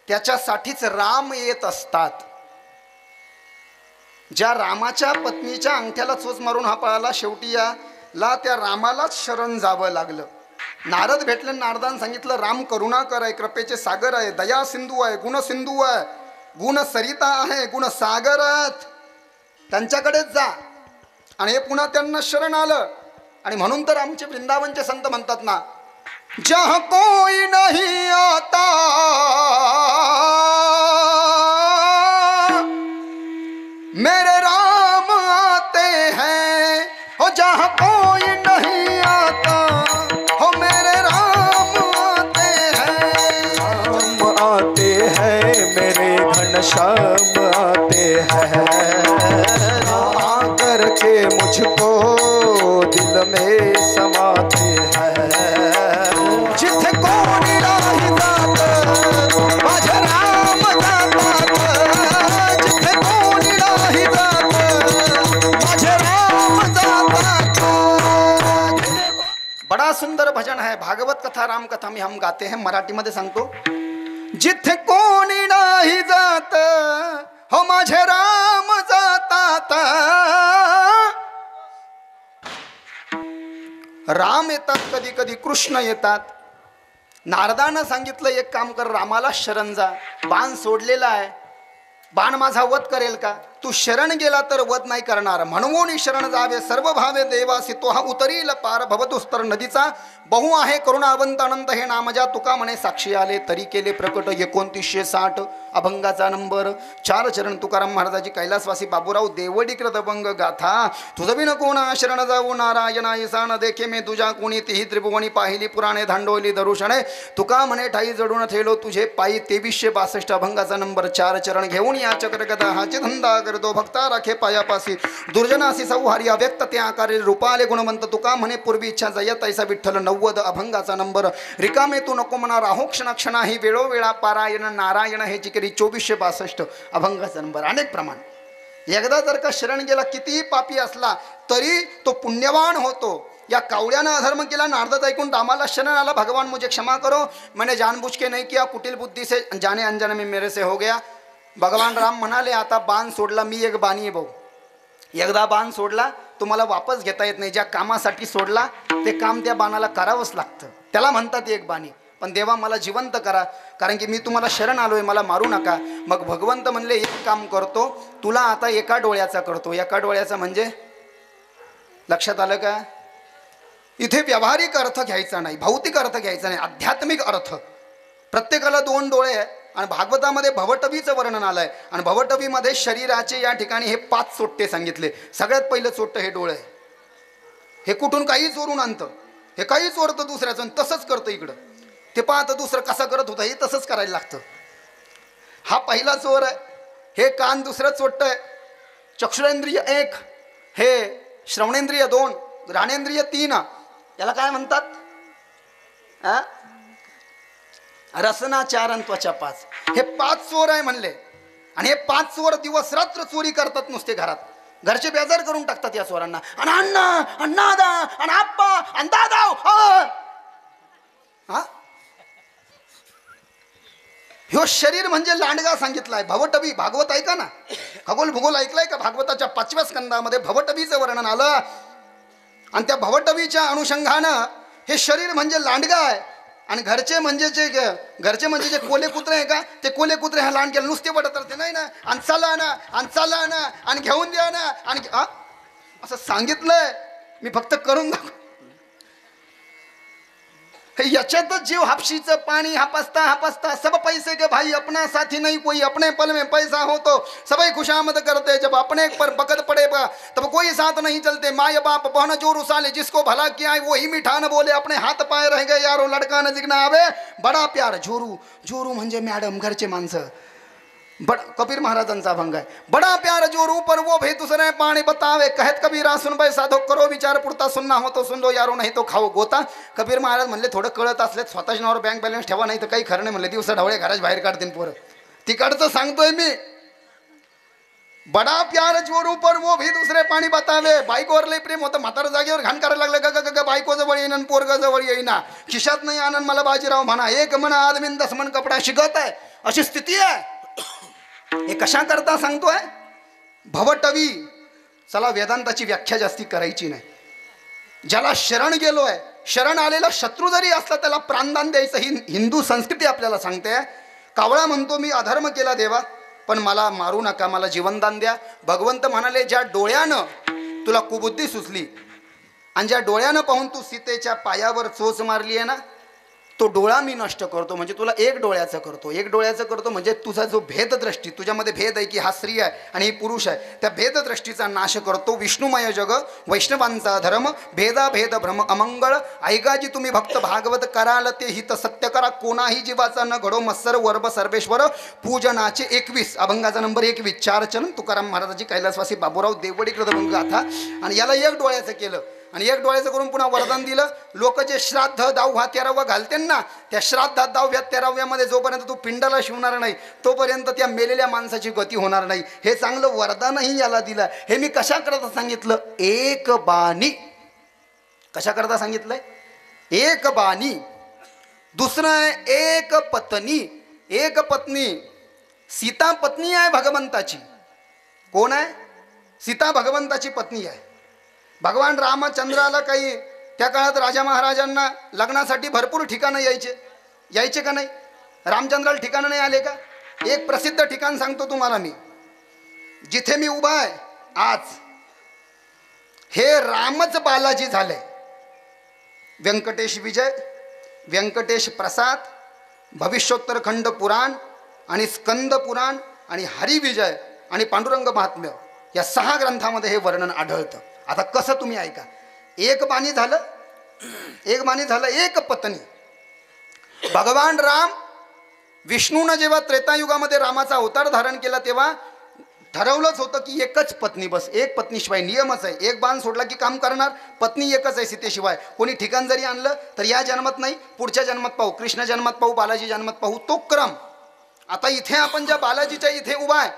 त्याच्यासाठीच राम येत असतात. ज्या रामाच्या पत्नीच्या अंगठ्याला चोच मारून हा पळाला, शेवटी याला त्या रामालाच शरण जावं लागलं. नारद भेटले, नारदान सांगितलं राम करुणाकर आहे, कृपेचे सागर आहे, दया सिंधू आहे, गुण सिंधू आहे, गुण सरिता आहे, गुण सागर आहेत, त्यांच्याकडेच जा. आणि हे पुन्हा त्यांना शरण आलं. आणि म्हणून तर आमचे वृंदावनचे संत म्हणतात ना, जहाँ कोई नहीं आता मेरे राम आते हैं, हो जहाँ कोई नहीं आता हो मेरे राम आते हैं. राम आते हैं मेरे घनश्याम आते हैं, आकर के मुझको दिल में समाते हैं. जिथे कोणी नाही जात माझे राम जातात, जिथे कोणी नाही जात माझे राम जातात. बड़ा सुंदर भजन है, भागवत कथा राम कथा में हम गाते हैं. मराठी मध्ये सांगतो, जिथे कोणी नाही जात हो माझे राम जातात. राम येतात, कधी कधी कृष्ण येतात. नारदानं सांगितलं एक काम कर, रामाला शरण जा. बाण सोडलेला आहे, बाण माझा वध करेल का? तू शरण गेला तर वध नाही करणार. म्हणून शरण जावे सर्व भावे देवासी, तो हा उतरील पार भवदुस्तर नदीचा. बहु आहे करुणावंत अनंत हे नाम ज्या, तुका म्हणे साक्षी आले तरी केले प्रकट. 2960 अभंगाचा नंबर 4 चरण तुकाराम महाराजाची कैलासवासी बाबूराव देवडीकृत अभंग गाथा. तुझं बिन कोणा शरण जाऊ नारायणा ईसान देखे मे तुझ्या कोणी तिही त्रिभुवनी पाहिली पुराणे धांडोली दरुषणे. तुका म्हणे ठाई जडून ठेलो तुझे पायी. 2362 अभंगाचा नंबर 4 चरण घेऊन या चक्र गदा हाचे धंदा करतो भक्ता राखे पायापासी. दुर्जनासी सौहारी अव्यक्त ते आकारे रूपाले गुणवंत. तुका म्हणे पूर्वी इच्छा जय तैसा विठ्ठल. 90 अभंगाचा नंबर. रिकामे तू नको म्हणा राहो क्षण क्षणा ही वेळोवेळा पारायण नारायण हे जिकरी. 2462 अभंगाचा नंबर. अनेक प्रमाण. एकदा जर का शरण गेला, कितीही पापी असला तरी तो पुण्यवान होतो. या कावळ्यानं अधर्म केला, नारदात ऐकून रामाला शरण आला. भगवान मुझे क्षमा करो, मैंने जानबूझ के नहीं किया, कुटिल बुद्धि से जाने अनजाने में मेरे से हो गया. भगवान राम म्हणाले आता बाण सोडला, मी एक बाणी आहे भाऊ. एकदा बाण सोडला तुम्हाला वापस घेता येत नाही. ज्या कामासाठी सोडला ते काम त्या बाणाला करावंच लागतं. त्याला म्हणतात एक बाणी. पण देवा मला जिवंत करा, कारण की मी तुम्हाला शरण आलोय, मला मारू नका. मग भगवंत म्हणले एक काम करतो, तुला आता एका डोळ्याचा करतो. एका डोळ्याचा म्हणजे लक्षात आलं का? इथे व्यावहारिक अर्थ घ्यायचा नाही, भौतिक अर्थ घ्यायचा नाही, आध्यात्मिक अर्थ. प्रत्येकाला 2 डोळे आहे. आणि भागवतामध्ये भवटवीचं वर्णन आलंय. आणि भवटवीमध्ये शरीराचे या ठिकाणी हे 5 चोट्टे सांगितले. सगळ्यात पहिलं चोट्ट हे डोळे. हे कुठून काही चोरून आणतं, हे काही चोरतं दुसऱ्याचं, तसंच करतं इकडं. ते पाहतं दुसरं कसं करत होतं, हे तसंच करायला लागतं. हा पहिला चोर आहे. हे कान दुसरं चोट्ट आहे. चक्षुरेंद्रिय 1, हे श्रवणेंद्रिय 2, घ्राणेंद्रिय 3. याला काय म्हणतात? रसना 4 आणि त्वचा 5. हे 5 चोर आहे म्हणले. आणि हे 5 चोर दिवस रात्र चोरी करतात नुसते घरात. घरचे बेजार करून टाकतात या चोरांना. आणि अण्णा आणि नादा आणि आप्पा आणि दादा. ह्यो शरीर म्हणजे लांडगा सांगितलाय. भवटवी भागवत ऐका ना, खगोल भूगोल ऐकलाय का? भागवताच्या 5व्या स्कंदामध्ये भवटवीचं वर्णन आलं. आणि त्या भवटवीच्या अनुषंगानं हे शरीर म्हणजे लांडगा आहे. आणि घरचे म्हणजे जे कोले कुत्रे आहे का, ते कोले कुत्रे ह्या लांडग्याला नुसते पडत राहते. नाही ना, आणि चला ना, आणि चला ना, आणि घेऊन द्या ना, आणि असं सांगितलंय. मी फक्त करून दाखव. याच्यातच जीव हापशीचं पाणी हापसता हापसता. सब पैसे के भाई अपना साथी नहीं कोई, अपने पल में पैसा हो तो सभी खुशामद करते, जब अपने पर बकत पड़े तब कोई साथ नहीं चलते. माय बाप बहन जो रुसाले, जिसको भला किया है वही मीठा न बोले, अपने हाथ पाय रह गए यारो लड़का नजीक ना आवे. बडा प्यार जोरू. जोरू म्हणजे मॅडम, घरचे माणसं. कबीर महाराजांचा अभंग आहे. बडा प्यार जोरू पर वो भी दूसरे पाणी बतावे, कहत कबीरा सुन भाई साधो करो विचार पुरता, सुनना हो तो सुन लो यारो नाही तो खाओ गोता. कबीर महाराज म्हणले थोडं कळत असले स्वतःच्या नावावर बँक बॅलन्स ठेवा, नाही तर काही खरं नाही म्हणले. दिवसा ढवळे घराच्या बाहेर काढतील पोरं. तिकडचं सांगतोय मी. बडा प्यार जोरू पर वो भी दुसरे पाणी बतावे. बायकोवर लय प्रेम होतं, म्हातारा जागेवर घाण करायला लागलं. ग बायको जवळ येईन, पोरग जवळ येईना, खिशात नाही आनंद मला बाजीराव म्हणा. एक म्हणा आदमीन 10 मन कपडा शिकत आहे, अशी स्थिती आहे. हे कशा करता सांगतोय? भवटवी. चला वेदांताची व्याख्या जास्ती करायची नाही. ज्याला शरण गेलो आहे, शरण आलेला शत्रू जरी असला त्याला प्राणदान द्यायचं, ही हिंदू संस्कृती आपल्याला सांगते. कावळा म्हणतो मी अधर्म केला देवा, पण मला मारू नका, मला जीवनदान द्या. भगवंत म्हणाले ज्या डोळ्यानं तुला कुबुद्धी सुचली आणि ज्या डोळ्यानं पाहून तू सीतेच्या पायावर चोच मारली आहे ना, तो डोळा मी नष्ट करतो. म्हणजे तुला एक डोळ्याचं करतो. एक डोळ्याचं करतो म्हणजे तुझा जो भेददृष्टी, तुझ्यामध्ये भेद आहे की हा स्त्री आहे आणि ही पुरुष आहे, त्या भेददृष्टीचा नाश करतो. विष्णुमय जग वैष्णवांचा धर्म, भेदाभेद भ्रम अमंगळ. ऐकाजी तुम्ही भक्त भागवत कराल ते हित सत्य करा. कोणाही जीवाचा न घडो मत्सर वर्ब सर्वेश्वर. पूजनाचे 21 अभंगाचा नंबर 21 4 चरण तुकाराम महाराजाची कैलासवासी बाबूराव देवडी कृतभंग गाथा. आणि याला एक डोळ्याचं केलं आणि एक डोळ्याचं करून पुन्हा वरदान दिलं. लोक जे श्राद्ध 10वा 13वा घालते ना, त्या श्राद्धात 10व्या 13व्यामध्ये जोपर्यंत तू पिंडाला शिवणार नाही तोपर्यंत त्या मेलेल्या माणसाची गती होणार नाही. हे चांगलं वरदानही याला दिलं. हे मी कशा करता सांगितलं? एक बाणी. कशा करता सांगितलंय? एक बाणी. दुसरं आहे एक पत्नी. एक पत्नी. सीता पत्नी आहे भगवंताची. कोण आहे? सीता भगवंताची पत्नी आहे. भगवान रामचंद्राला काही त्या काळात राजा महाराजांना लग्नासाठी भरपूर ठिकाणं यायचे का नाही? रामचंद्राला ठिकाणं नाही आले का? एक प्रसिद्ध ठिकाण सांगतो तुम्हाला मी, जिथे मी उभा आहे आज, हे रामच बालाजी झाले. व्यंकटेश विजय, व्यंकटेश प्रसाद, भविष्योत्तर खंड पुराण आणि स्कंद पुराण आणि हरिविजय आणि पांडुरंग महात्म्य या 6 ग्रंथामध्ये हे वर्णन आढळतं. आता कसं तुम्ही ऐका. एक बाणी झालं, एक बाणी झालं, एक पत्नी. भगवान राम विष्णूनं जेव्हा त्रेतायुगामध्ये रामाचा अवतार धारण केला तेव्हा ठरवलंच होतं की एकच पत्नी, बस एक पत्नीशिवाय नियमच आहे. एक बाण सोडला की काम करणार. पत्नी एकच आहे सीतेशिवाय. कोणी ठिकाण जरी आणलं तर या जन्मात नाही, पुढच्या जन्मात पाहू, कृष्ण जन्मात पाहू, बालाजी जन्मात पाहू, तो क्रम. आता इथे आपण ज्या बालाजीच्या इथे उभा आहे,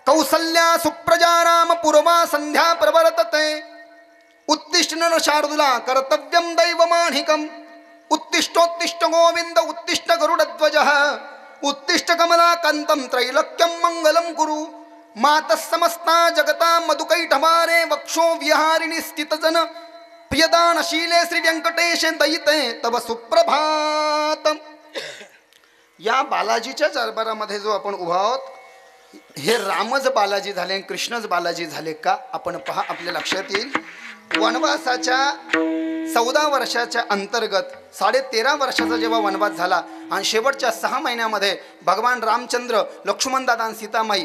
कौसल्या सुप्रजा राम पूर्वा संध्या प्रवर्तते. उत्तिष्ठ नर शार्दूला कर्तव्यम दैवमाहिकम. उत्तिष्ठोत्तिष्ठ गोविंद उत्तिष्ठ गरुडध्वजः. उत्तिष्ठ कमलाकांतं त्रैलोक्यं मंगलं कुरु. मातः समस्ता जगता मधुकैटभारे वक्षो विहारिणी स्थितजन. प्रियदानशीले श्री व्यंकटेश दयिते तव सुप्रभात. या बालाजीच्या दरबारामध्ये जो आपण उभा आहोत, हे रामच बालाजी झाले आणि कृष्णच बालाजी झाले का? आपण पहा, आपल्या लक्षात येईल. वनवासाच्या 14 वर्षाच्या अंतर्गत 13.5 वर्षाचा जेव्हा वनवास झाला आणि शेवटच्या 6 महिन्यामध्ये भगवान रामचंद्र, लक्ष्मणदादा आणि सीतामाई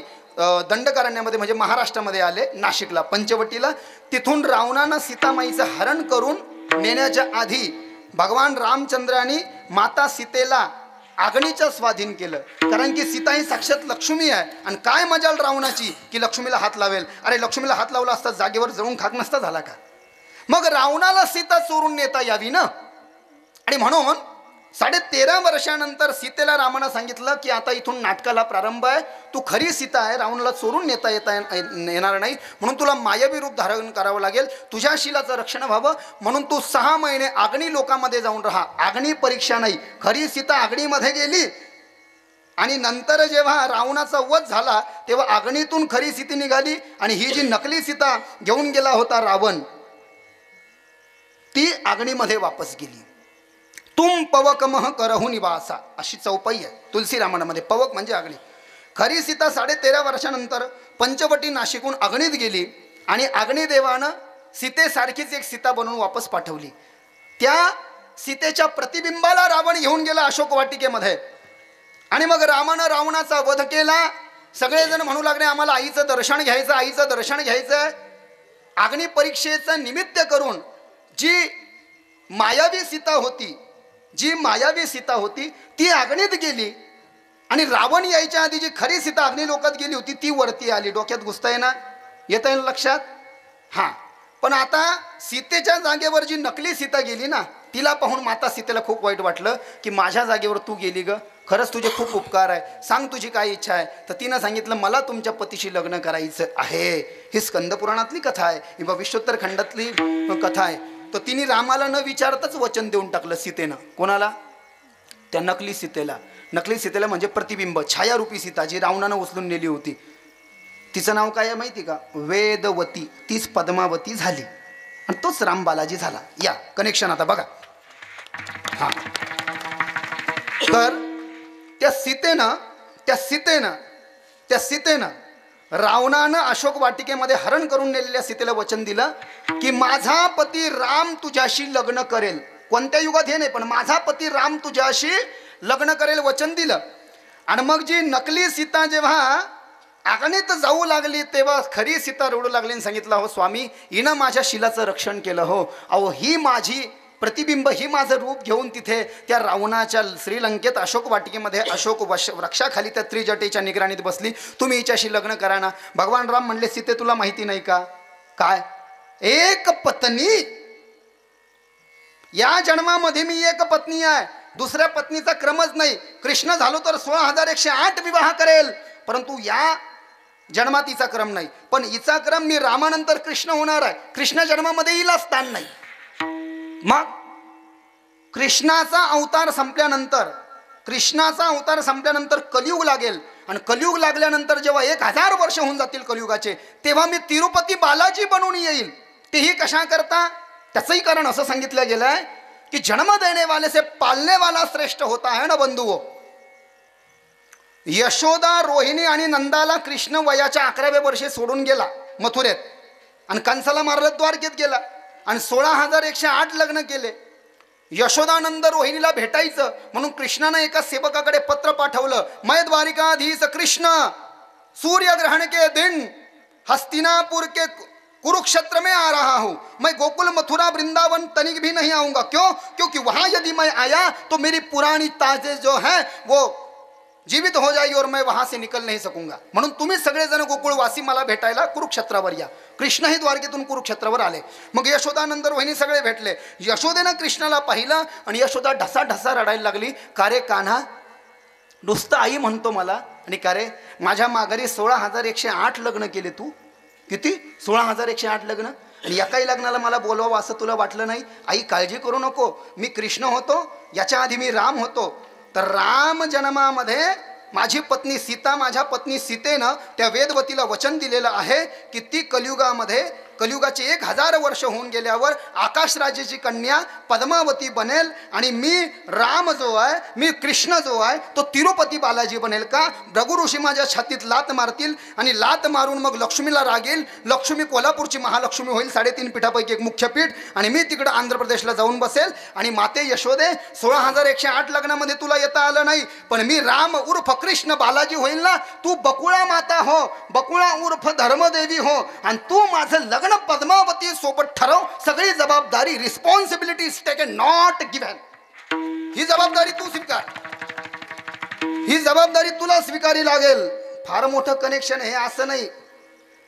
दंडकारण्यामध्ये म्हणजे महाराष्ट्रामध्ये आले, नाशिकला पंचवटीला. तिथून रावणानं सीतामाईचं हरण करून नेण्याच्या आधी भगवान रामचंद्रांनी माता सीतेला अग्नीच्या स्वाधीन केलं. कारण की सीता ही साक्षात लक्ष्मी आहे. आणि काय मजाल रावणाची की लक्ष्मीला हात लावेल. अरे लक्ष्मीला हात लावला असता जागेवर जळून खाक नसता झाला का? मग रावणाला सीता चोरून नेता यावी ना. आणि म्हणून 13.5 वर्षानंतर सीतेला रामानं सांगितलं की आता इथून नाटकाला प्रारंभ आहे. तू खरी सीता आहे, रावणाला चोरून नेता येणार नाही, म्हणून तुला मायावी रूप धारण करावं लागेल. तुझ्या शीलाचं रक्षण व्हावं म्हणून तू 6 महिने अग्नी लोकांमध्ये जाऊन राहा. अग्नी परीक्षा नाही. खरी सीता अग्नीमध्ये गेली आणि नंतर जेव्हा रावणाचा वध झाला तेव्हा अग्नीतून खरी सीता निघाली आणि ही जी नकली सीता घेऊन गेला होता रावण, ती अग्नीमध्ये वापस गेली. तुम पवक मह करहु निवासा अशी चौपाई आहे तुलसीरामायणामध्ये. पवक म्हणजे अग्नी. खरी सीता 13.5 वर्षानंतर पंचवटी नाशिकहून अग्नीत गेली आणि अग्निदेवानं सीतेसारखीच एक सीता बनवून वापस पाठवली. त्या सीतेच्या प्रतिबिंबाला रावण घेऊन गेला अशोक वाटिकेमध्ये आणि मग रामानं रावणाचा वध केला. सगळेजण म्हणू लागले आम्हाला आईचं दर्शन घ्यायचं, आईचं दर्शन घ्यायचं. अग्नी परीक्षेचं निमित्त करून जी मायावी सीता होती, जी मायावी सीता होती ती अग्नीत गेली आणि रावण यायच्या आधी जी खरी सीता अग्नी लोकात गेली होती ती वरती आली. डोक्यात घुसता येणार, येता येईल लक्षात? हां. पण आता सीतेच्या जागेवर जी नकली सीता गेली ना, तिला पाहून माता सीतेला खूप वाईट वाटलं की माझ्या जागेवर तू गेली ग, खरंच तुझे खूप उपकार आहे, सांग तुझी काय इच्छा आहे. तर तिनं सांगितलं मला तुमच्या पतीशी लग्न करायचं आहे. ही स्कंदपुराणातली कथा आहे, ही भविष्योत्तर खंडातली कथा आहे. तर तिने रामाला न विचारताच वचन देऊन टाकलं सीतेनं. कोणाला? त्या नकली सीतेला. नकली सीतेला म्हणजे प्रतिबिंब, छायारूपी सीता जी रावणानं उचलून नेली होती. तिचं नाव काय आहे माहिती का? वेदवती. तीच पद्मावती झाली आणि तोच राम बालाजी झाला. या कनेक्शन आता बघा. हा, तर त्या सीतेनं रावणानं अशोक वाटिकेमध्ये हरण करून नेलेल्या सीतेला वचन दिलं की माझा पती राम तुझ्याशी लग्न करेल. कोणत्या युगात हे नाही, पण माझा पती राम तुझ्याशी लग्न करेल वचन दिलं. आणि मग जी नकली सीता जेव्हा आगणीत जाऊ लागली तेव्हा खरी सीता रडू लागली आणि सांगितलं, हो स्वामी, हिनं माझ्या शिलाचं रक्षण केलं. हो अहो, ही माझी प्रतिबिंब, ही माझं रूप घेऊन तिथे त्या रावणाच्या श्रीलंकेत अशोक वाटिकेमध्ये अशोक वृक्षाखाली त्या त्रिजटेच्या निगराणीत बसली. तुम्ही हिच्याशी लग्न करा ना. भगवान राम म्हणले, सीते तुला माहिती नाही का? काय? एक पत्नी. या जन्मामध्ये मी एक पत्नी आहे, दुसऱ्या पत्नीचा क्रमच नाही. कृष्ण झालो तर 16,108 विवाह करेल, परंतु या जन्मात हिचा क्रम नाही. पण हिचा क्रम मी रामानंतर कृष्ण होणार आहे. कृष्ण जन्मामध्ये हिला स्थान नाही. मग कृष्णाचा अवतार संपल्यानंतर कलियुग लागेल. आणि कलियुग लागल्यानंतर जेव्हा 1000 वर्ष होऊन जातील कलियुगाचे, तेव्हा मी तिरुपती बालाजी बनून येईल. तेही कशा करता? त्याचंही कारण असं सांगितलं गेलं आहे की जन्म देने वाले से पालने वाला श्रेष्ठ होता है ना बंधुओ. यशोदा, रोहिणी आणि नंदाला कृष्ण वयाच्या 11व्या वर्षी सोडून गेला मथुरेत आणि कंसाला मारलं द्वारकेत गेला आणि 16,108 लग्न केले. यशोदानंद रोहिणीला भेटायचं म्हणून कृष्णानं एका सेवकाकडे पत्र पाठवलं. मैं द्वारिकाधीश कृष्ण सूर्य ग्रहण के दिन हस्तिनापुर के कुरुक्षेत्र में आ रहा हूँ. मैं गोकुल मथुरा वृंदावन तनिक भी नहीं आऊँगा. क्यों? क्योंकि वहाँ यदि मैं आया तो मेरी पुरानी ताजे जो है वो जीवित हो जाएगी और मैं वहां से निकल नहीं सकूंगा. म्हणून तुम्ही सगळेजण गोकुळवासी मला भेटायला कुरुक्षेत्रावर या. कृष्णही द्वारकेतून कुरुक्षेत्रावर आले. मग यशोदानंद रोहिणी सगळे भेटले. यशोदेनं कृष्णाला पाहिलं आणि यशोदा ढसा रडायला लागली. का रे कान्हा, नुसतं आई म्हणतो मला, आणि का रे माझ्या माघारी 16,108 लग्न केले तू. किती? 16,108 लग्न. आणि एकाही लग्नाला मला बोलवावं असं तुला वाटलं नाही? आई काळजी करू नको, मी कृष्ण होतो, याच्या आधी मी राम होतो. तर राम जन्मामध्ये माझी पत्नी सीता, माझ्या पत्नी सीतेनं त्या वेदवतीला वचन दिलेलं आहे की ती कलियुगाचे 1000 वर्ष होऊन गेल्यावर आकाश राज्याची कन्या पद्मावती बनेल आणि मी राम जो आहे, मी कृष्ण जो आहे तो तिरुपती बालाजी बनेल. का? रघु ऋषी माझ्या छातीत लात मारतील आणि लात मारून मग लक्ष्मीला रागेल. लक्ष्मी कोल्हापूरची महालक्ष्मी होईल, 3.5 पीठापैकी एक मुख्य पीठ, आणि मी तिकडं आंध्र प्रदेशला जाऊन बसेल. आणि माते यशोदे, 16,108 लग्नामध्ये तुला येता आलं नाही, पण मी राम उर्फ कृष्ण बालाजी होईल ना. तू बकुळा माता हो, बकुळा उर्फ धर्मदेवी हो, आणि तू माझं लग्न पद्मावती सोबत ठरव. सगळी जबाबदारी, responsibility is taken not given. ही जबाबदारी तू स्वीकार, ही जबाबदारी तुला स्वीकारी लागेल. फार मोठं कनेक्शन हे, असं नाही.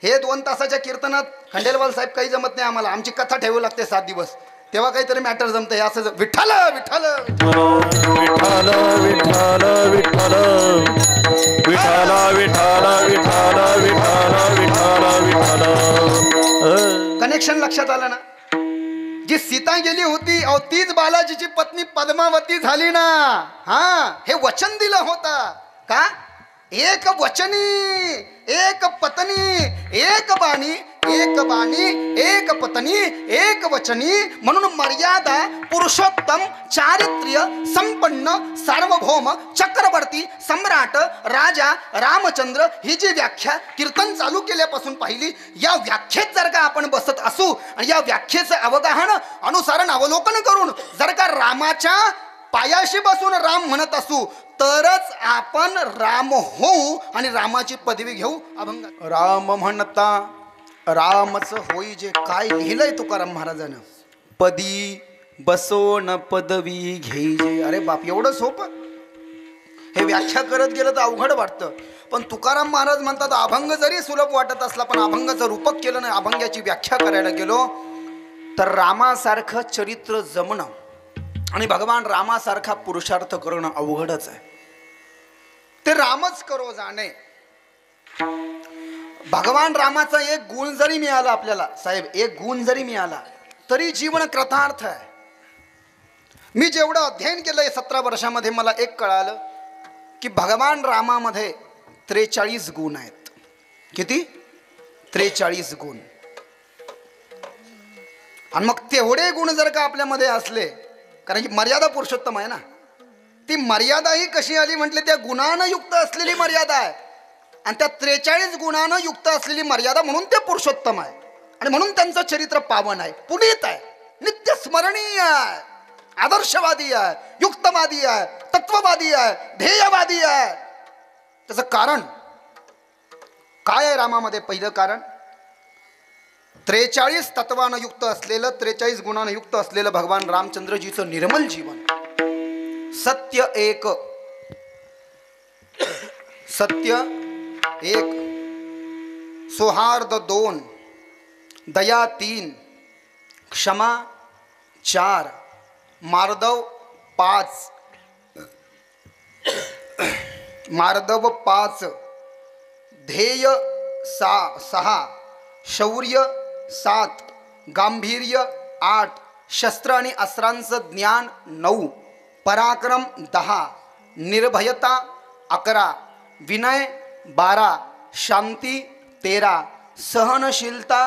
हे 2 तासाच्या कीर्तनात खंडेलवाल साहेब काही जमत नाही आम्हाला. आमची कथा ठेवावी लागते 7 दिवस, तेव्हा काहीतरी मॅटर जमतं. हे असं विठ्ठल विठ्ठल विठ्ठल विठ्ठल विठ्ठल विठ्ठल विठ्ठल विठ्ठल विठ्ठल विठ्ठल विठ्ठल. कनेक्शन लक्षात आलं ना? जी सीता गेली होती, अहो तीच बालाजीची पत्नी पद्मावती झाली ना. हा, हे वचन दिलं होतं का? एक वचनी, एक पत्नी, एक बाणी, एक बाणी, एक पत्नी, एक वचनी. म्हणून मर्यादा, पुरुषोत्तम, चारित्र्य संपन्न, सार्वभौम, चक्रवर्ती, सम्राट, राजा रामचंद्र, ही जी व्याख्या कीर्तन चालू केल्यापासून पाहिली, या व्याख्येत जर का आपण बसत असू आणि या व्याख्येचं अवगाहन, अनुसरण, अवलोकन करून जर का रामाच्या पायाशी बसून राम म्हणत असू, तरच आपण राम होऊ आणि रामाची पदवी घेऊ. अभंग राम म्हणता रामच होई जे. काय लिहिलंय तुकाराम महाराजानं? पदी बसोन पदवी घेई जे. अरे बाप, एवढं सोपं? हे व्याख्या करत गेलं तर अवघड वाटतं. पण तुकाराम महाराज म्हणतात अभंग जरी सुलभ वाटत असला, पण अभंगाचं रूपक केलं नाही, अभंगाची व्याख्या करायला गेलो तर रामासारखं चरित्र जमणं आणि भगवान रामासारखा पुरुषार्थ करणं अवघडच आहे. ते रामच करो जाणे. भगवान रामाचा एक गुण जरी मिळाला आपल्याला, साहेब, एक गुण जरी मिळाला तरी जीवन कृतार्थ आहे. मी जेवढं अध्ययन केलंय 17 वर्षामध्ये, मला एक कळालं की भगवान रामामध्ये 43 गुण आहेत. किती? 43 गुण. आणि मग तेवढे गुण जर का आपल्यामध्ये असले, कारण की मर्यादा पुरुषोत्तम आहे ना, ती मर्यादा ही कशी आली म्हटले, त्या गुणानं युक्त असलेली मर्यादा आहे. आणि त्या 43 गुणानं युक्त असलेली मर्यादा म्हणून ते पुरुषोत्तम आहे. आणि म्हणून त्यांचं चरित्र पावन आहे, पुनीत आहे, नित्य स्मरणीय आहे, आदर्शवादी आहे, युक्तवादी आहे, तत्ववादी आहे, ध्येयवादी आहे. त्याचं कारण काय आहे रामामध्ये? पहिलं कारण 43 तत्वानं युक्त असलेलं, 43 गुणानं युक्त असलेलं भगवान रामचंद्रजीचं निर्मल जीवन. सत्य एक, सत्य एक, सौहार्द 2, दया 3, क्षमा 4, मार्दव 5, मार्दव 5, ध्येय 6, शौर्य 7, गांभीर्य 8, शस्त्र आणि अस्त्रांचं ज्ञान 9, पराक्रम 10, निर्भयता 11, विनय 12, शांती 13, सहनशीलता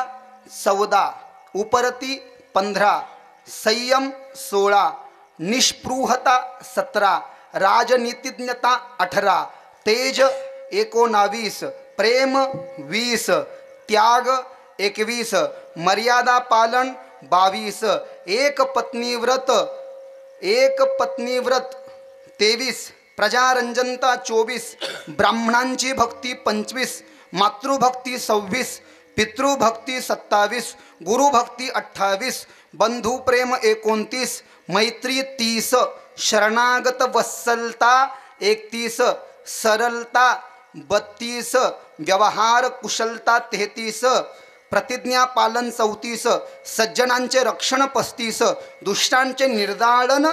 14, उपरती 15, संयम 16, निष्पृहता 17, राजनीतिज्ञता 18, तेज 19, प्रेम 20, त्याग 21, मर्यादा पालन 22, एक पत्नीव्रत 23, प्रजारंजनता 24, ब्राह्मणांची भक्ती 25, मातृभक्ती 26, पितृभक्ती 27, गुरुभक्ती 28, बंधुप्रेम 29, मैत्री 30, शरणागत वत्सलता 31, सरलता 32, व्यवहार कुशलता 33, प्रतिज्ञा पालन 34, सज्जनांचे रक्षण 35, दुष्टांचे निर्दालन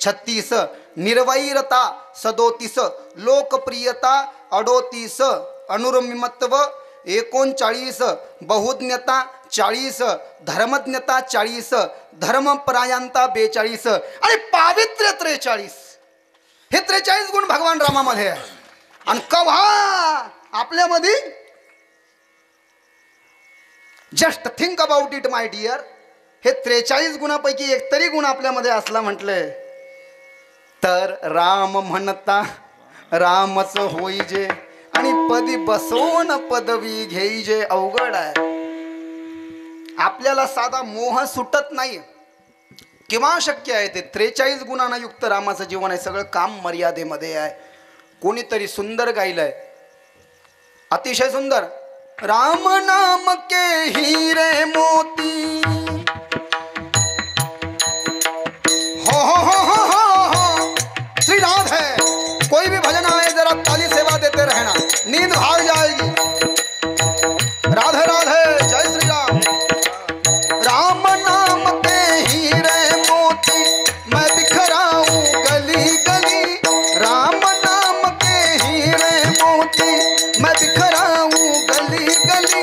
36, निर्वैरता 37, लोकप्रियता 38, अनुर्मिमत्व 39, बहुज्ञता 40, धर्मज्ञता 40, धर्मपरायणता 42 आणि पावित्र्य 43. हे 43 गुण भगवान रामामध्ये आहे. आणि कव्हा आपल्यामध्ये, just think about it my dear, हे 43 गुणापैकी एक तरी गुण आपल्यामध्ये असला म्हटले तर राम म्हणता रामच होईजे आणि पदी बसवून पदवी घेईजे अवघड आहे. आपल्याला साधा मोह सुटत नाही. केव्हा शक्य आहे ते? 43 गुणांना युक्त रामाचं जीवन आहे. सगळं काम मर्यादेमध्ये आहे. कोणीतरी सुंदर गायलंय, अतिशय सुंदर. राम नाम के हीरे मोती, हो हो हो हो हो हो, श्री राध है. कोई भी भजन आए जरा ताली सेवा देते रहना, नींद भाग जाएगी. राधे राधे, जय श्री राम. राम नाम के हीरे मोती मैं बिखराऊं गली गली, राम नाम के हीरे मोती मैं बिखराऊं गली गली.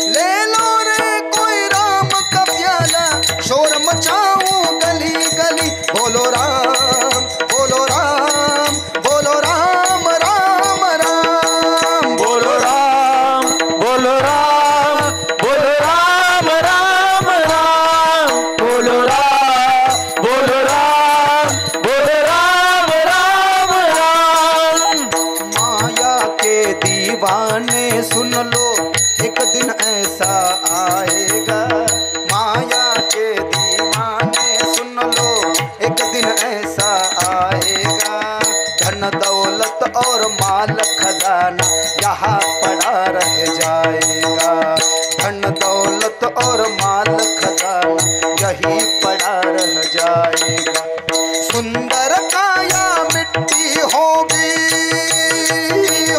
ले लो रे कोई राम का प्याला, शोर मचाऊं गली गली. बोलो राम, बोलो राम, बोलो राम, राम राम. बोलो राम, बोलो राम, बोलो राम, राम राम. बोलो राम, बोलो राम, बोलो राम, राम राम. माया के दीवाने सुन लो, एक दिन ऐसा आएगा. माया के दीवाने सुन लो, एक दिन ऐसा आएगा. धन दौलत और माल खजाना यहाँ पड़ा रह जाएगा. धन दौलत और माल खजाना यही पड़ा रह जाएगा. सुंदर काया मिट्टी होगी,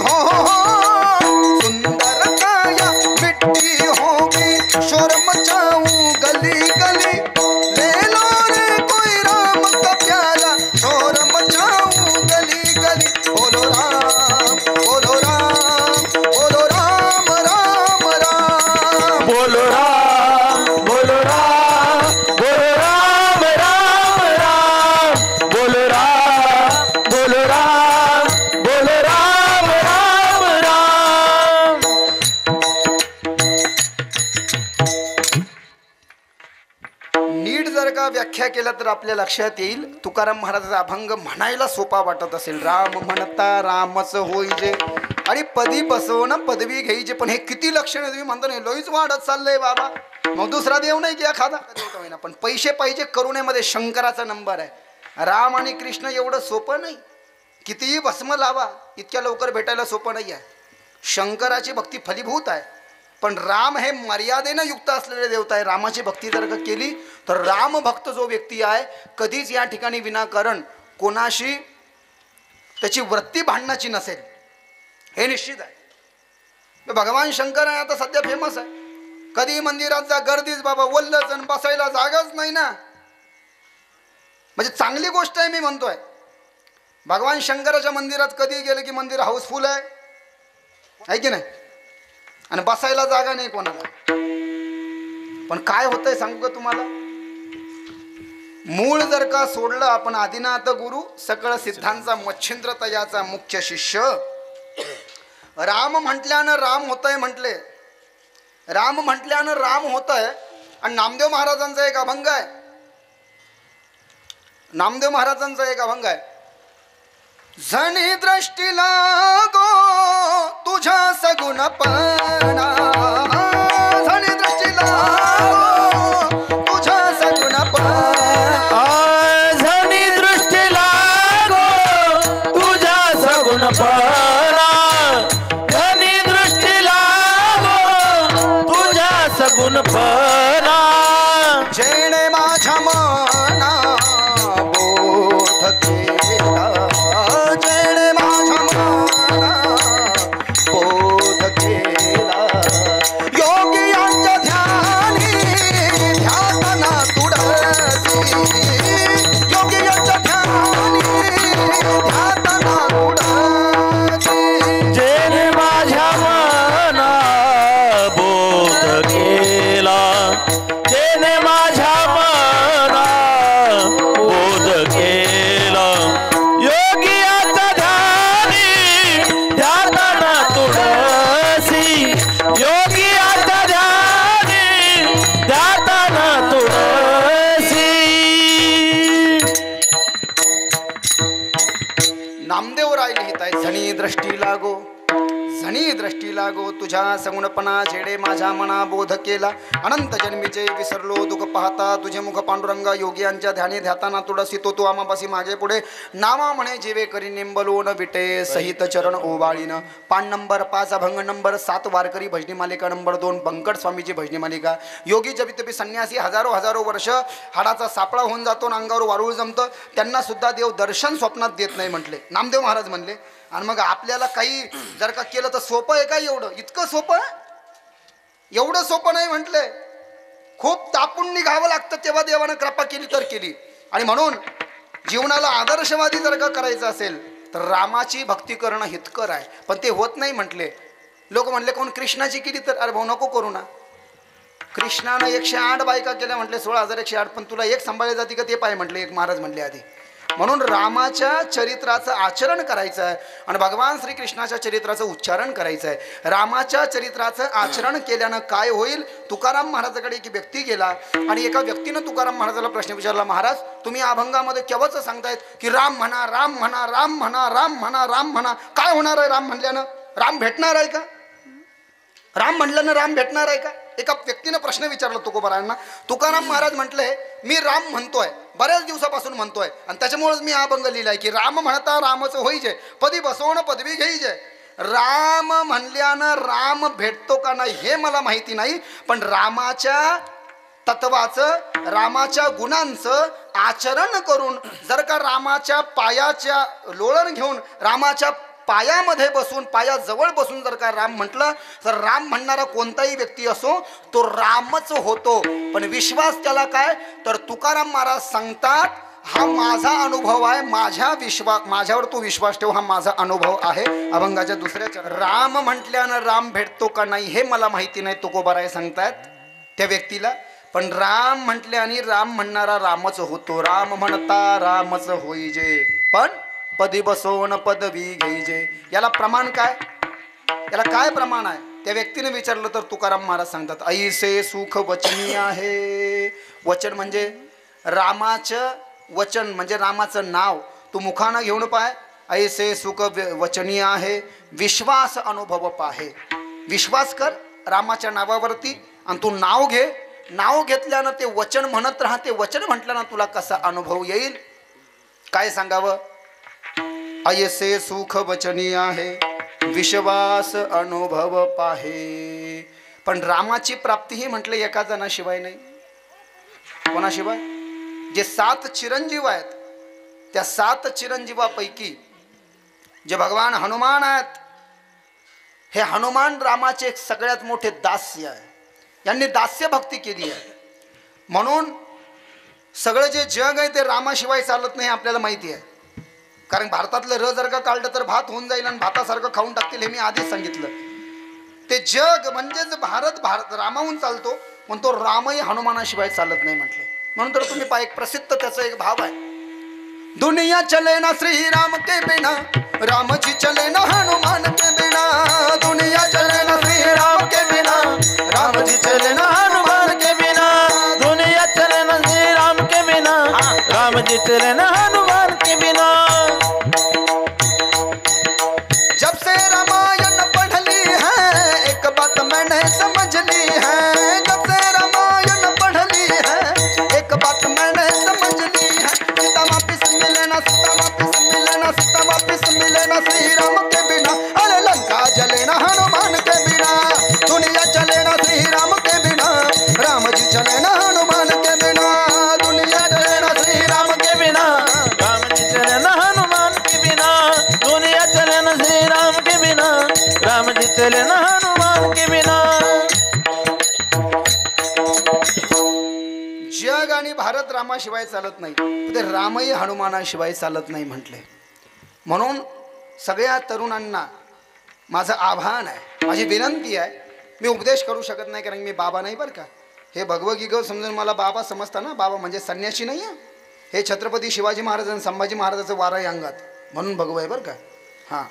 हो सुंदर काया मिट्टी होगी. शोर मचाऊं गली गली. ले लो रे कोई राम का प्याला, शोर मचाऊं गली गली. बोलो राम, बोलो राम, बोलो राम, राम राम. बोलो राम, बोलो राम, बोलो राम, राम राम. बोलो राम, बोलो राम, बोलो राम, राम राम. नीट जर का व्याख्या केलं तर आपल्या लक्षात येईल. तुकाराम महाराजाचा अभंग म्हणायला सोपा वाटत असेल. राम म्हणता रामच होईजे आणि पदी बसवणं पदवी घ्यायचे. पण हे किती लक्षणं तुम्ही म्हणता नाही, लोईच वाढत चाललंय बाबा. मग दुसरा देव नाही की एखादा देवता होईना, पण पैसे पाहिजे करुणेमध्ये शंकराचा नंबर आहे. राम आणि कृष्ण एवढं सोपं नाही. कितीही भस्म लावा इतक्या लवकर भेटायला सोपं नाही आहे. शंकराची भक्ती फलीभूत आहे, पण राम हे मर्यादेनं युक्त असलेले देवता आहे. रामाची भक्ती जर का केली तर राम भक्त जो व्यक्ती आहे कधीच या ठिकाणी विनाकारण कोणाशी त्याची वृत्ती भांडण्याची नसेल, हे निश्चित आहे. भगवान शंकर आहे आता सध्या फेमस आहे. कधी मंदिरात जा गर्दीच बाबा, वल्लच आणि बसायला जागाच नाही ना. म्हणजे चांगली गोष्ट आहे मी म्हणतोय. भगवान शंकराच्या मंदिरात कधी गेलं की मंदिर हाऊसफुल आहे की नाही, आणि बसायला जागा नाही कोणाला. पण काय होतंय सांगू का तुम्हाला, मूळ जर का सोडलं आपण आदिनाथ गुरु सकळ सिद्धांचा मच्छिंद्र तयाचा मुख्य शिष्य. राम म्हटल्यानं राम होतंय म्हटले, राम म्हटल्यानं राम होतंय. आणि नामदेव महाराजांचा एक अभंग आहे, नामदेव महाराजांचा एक अभंग आहे. जणी दृष्टी लागो तुझ्या सगुणपणा, जणी दृष्टी लागो तुझ्या सगुणपणा, जणी दृष्टी लागो तुझ्या सगुणपणा, जणी दृष्टी लागो तुझ्या सगुणपणा. जेणे माझ्या मना बोध केला, जेणे माझ्या मना बोध केला. योगियांच्या ध्यानी ध्यातना तुडसी, योगियांच्या ध्यानी ध्यातना तुडसी. जेणे माझ्या मना बोध केला, जेणे माझ्या मना बोध केला. योगियाचा ध्यानी ध्यातना तुळसी, योगियाचा ध्यानी ध्यातना तुळसी. नामदेव राय लिहित आहे, झणी दृष्टी लागो, झणी दृष्टी लागो तुझ्या सगुणपणा, जेडे माझ्या मना बोध केला. अनंत जन्मीचे विसरलो दुःख पाहता, तुझे मुख पांडुरंगा, योगियांच्या ध्यानी ध्याताना तुळसी. तो तू आमापासी मागे पुढे, नामा म्हणे जीवे करी निंबलोन विटे, सहित चरण ओवाळीन. पान नंबर 5 अभंग नंबर 7 वारकरी भजनी मालिका नंबर 2 बंकट स्वामीची भजनी मालिका. योगी जपितपी संन्यासी हजारो वर्ष हाडाचा सापळा होऊन जातो आणि अंगावर वारूळ जमतं, त्यांना सुद्धा देव दर्शन स्वप्नात देत नाही म्हटले नामदेव महाराज म्हणले. आणि मग आपल्याला काही जर का केलं तर सोपं आहे का एवढं? इतकं सोपं, एवढं सोपं नाही म्हटले. खूप तापून निघावं लागतं, तेव्हा देवानं कृपा केली तर केली. आणि म्हणून जीवनाला आदर्शवादी जर का करायचं असेल तर रामाची भक्ती करणं हितकर आहे. पण ते होत नाही म्हटले. लोक म्हणले कोण कृष्णाची केली तर, अरे भाऊ नको करू ना. कृष्णानं 108 बायका केल्या म्हटले, 16,108, पण तुला एक सांभाळली जाते का ते पाय म्हटले, एक महाराज म्हणले आधी. म्हणून रामाच्या चरित्राचं आचरण करायचं आहे आणि भगवान श्रीकृष्णाच्या चरित्राचं उच्चारण करायचं आहे. रामाच्या चरित्राचं आचरण केल्यानं काय होईल? तुकाराम महाराजाकडे एक व्यक्ती गेला आणि एका व्यक्तीनं तुकाराम महाराजाला प्रश्न विचारला, महाराज तुम्ही अभंगामध्ये केव्हाच सांगतायत की राम म्हणा, राम म्हणा, राम म्हणा, राम म्हणा, राम म्हणा. काय होणार आहे राम म्हणल्यानं? राम भेटणार आहे का? राम म्हणल्यानं राम भेटणार आहे का? एका व्यक्तीनं प्रश्न विचारला तुकोबारायांना. तुकाराम महाराज म्हटले, मी राम म्हणतोय, बऱ्याच दिवसापासून म्हणतोय, आणि त्याच्यामुळेच मी हा अभंग लिहिलाय की राम म्हणता रामच होईजे, पदी बसवणं पदवी घेईजे. राम म्हणल्यानं राम भेटतो का नाही हे मला माहिती नाही, पण रामाच्या तत्वाचं, रामाच्या गुणांचं आचरण करून जर का रामाच्या पायाच्या लोळण घेऊन रामाच्या पायामध्ये बसून, पायाजवळ बसून जर का राम म्हटलं तर राम म्हणणारा कोणताही व्यक्ती असो तो रामच होतो. पण विश्वास त्याला काय तर तुकाराम महाराज सांगतात, हा माझा अनुभव आहे, माझ्यावर तू विश्वास ठेव, हा माझा अनुभव आहे. अभंगाच्या दुसऱ्या राम म्हटल्यानं राम भेटतो का नाही हे मला माहिती नाही, तुकोबाराय सांगतात त्या व्यक्तीला. पण राम म्हटल्याने राम म्हणणारा रामच होतो. राम म्हणता रामच होईजे, पण पदी बसवून पदवी घेईजे. याला प्रमाण काय? याला काय प्रमाण आहे? त्या व्यक्तीने विचारलं तर तुकाराम महाराज सांगतात, ऐसे सुख वचनी आहे. वचन म्हणजे रामाचं वचन, म्हणजे रामाचं नाव तू मुखानं घेऊन पाय. ऐसे सुख वचनी आहे, विश्वास अनुभव पाहे. विश्वास कर रामाच्या नावावरती आणि तू नाव घे. नाव घेतल्यानं ते वचन म्हणत राहा. ते वचन म्हटल्यानं तुला कसा अनुभव येईल, काय सांगावं. ऐसे सुख वचनी आहे, विश्वास अनुभव पाहे. पण रामाची प्राप्ती ही म्हटलं एका जणाशिवाय नाही. कोणाशिवाय? जे 7 चिरंजीव आहेत, त्या 7 चिरंजीवापैकी जे भगवान हनुमान आहेत, हे हनुमान रामाचे एक सगळ्यात मोठे दास्य आहे. यांनी दास्य भक्ती केली आहे. म्हणून सगळं जे जग आहे ते रामाशिवाय चालत नाही आपल्याला माहिती आहे. कारण भारतातलं र जर का काढलं तर भात होऊन जाईल आणि भातासारखं खाऊन टाकतील, हे मी आधीच सांगितलं. ते जग म्हणजेच भारत रामाहून चालतो, पण तो रामही हनुमानाशिवाय चालत नाही म्हटले. म्हणून तर तुम्ही पहा, एक प्रसिद्ध त्याचा एक भाव आहे. दुनिया चले ना श्री राम के बिना, राम जी चले ना हनुमान के बिना. दुनिया चले ना श्री राम के बिना, राम जी चले ना हनुमान के बिना. दुनिया चले ना श्री राम के बिना, राम जी चले ना हनुमान के बिना. जब से रामायण पढ़ ली है, एक बात मैंने समझ ली है. जब से रामायण पढ़ ली है, एक बात मैंने समझ ली है. सीता वापिस मिले ना, सीता वापिस मिले ना, सीता वापिस मिले ना श्री राम के बिना. अरे लंका जले ना हनुमान के बिना. दुनिया चले ना श्री राम के बिना, राम जी चले ना हनुमान के बिना. दुनिया चले ना श्री राम के बिना, राम जी चले ना हनुमान के बिना. दुनिया चले ना श्री राम के बिना, राम जी चले ना हनुमान के बिना. जग आणि भारत रामाशिवाय चालत नाही, ते रामही हनुमानाशिवाय चालत नाही म्हटले. म्हणून सगळ्या तरुणांना माझं आव्हान आहे, माझी विनंती आहे. मी उपदेश करू शकत नाही कारण मी बाबा नाही बरं का. हे भगवगीगव समजून मला बाबा समजता ना. बाबा म्हणजे संन्यासी नाही आहे. हे छत्रपती शिवाजी महाराज आणि संभाजी महाराजाचं वारा आहे अंगात, म्हणून भगव आहे बरं का. हां,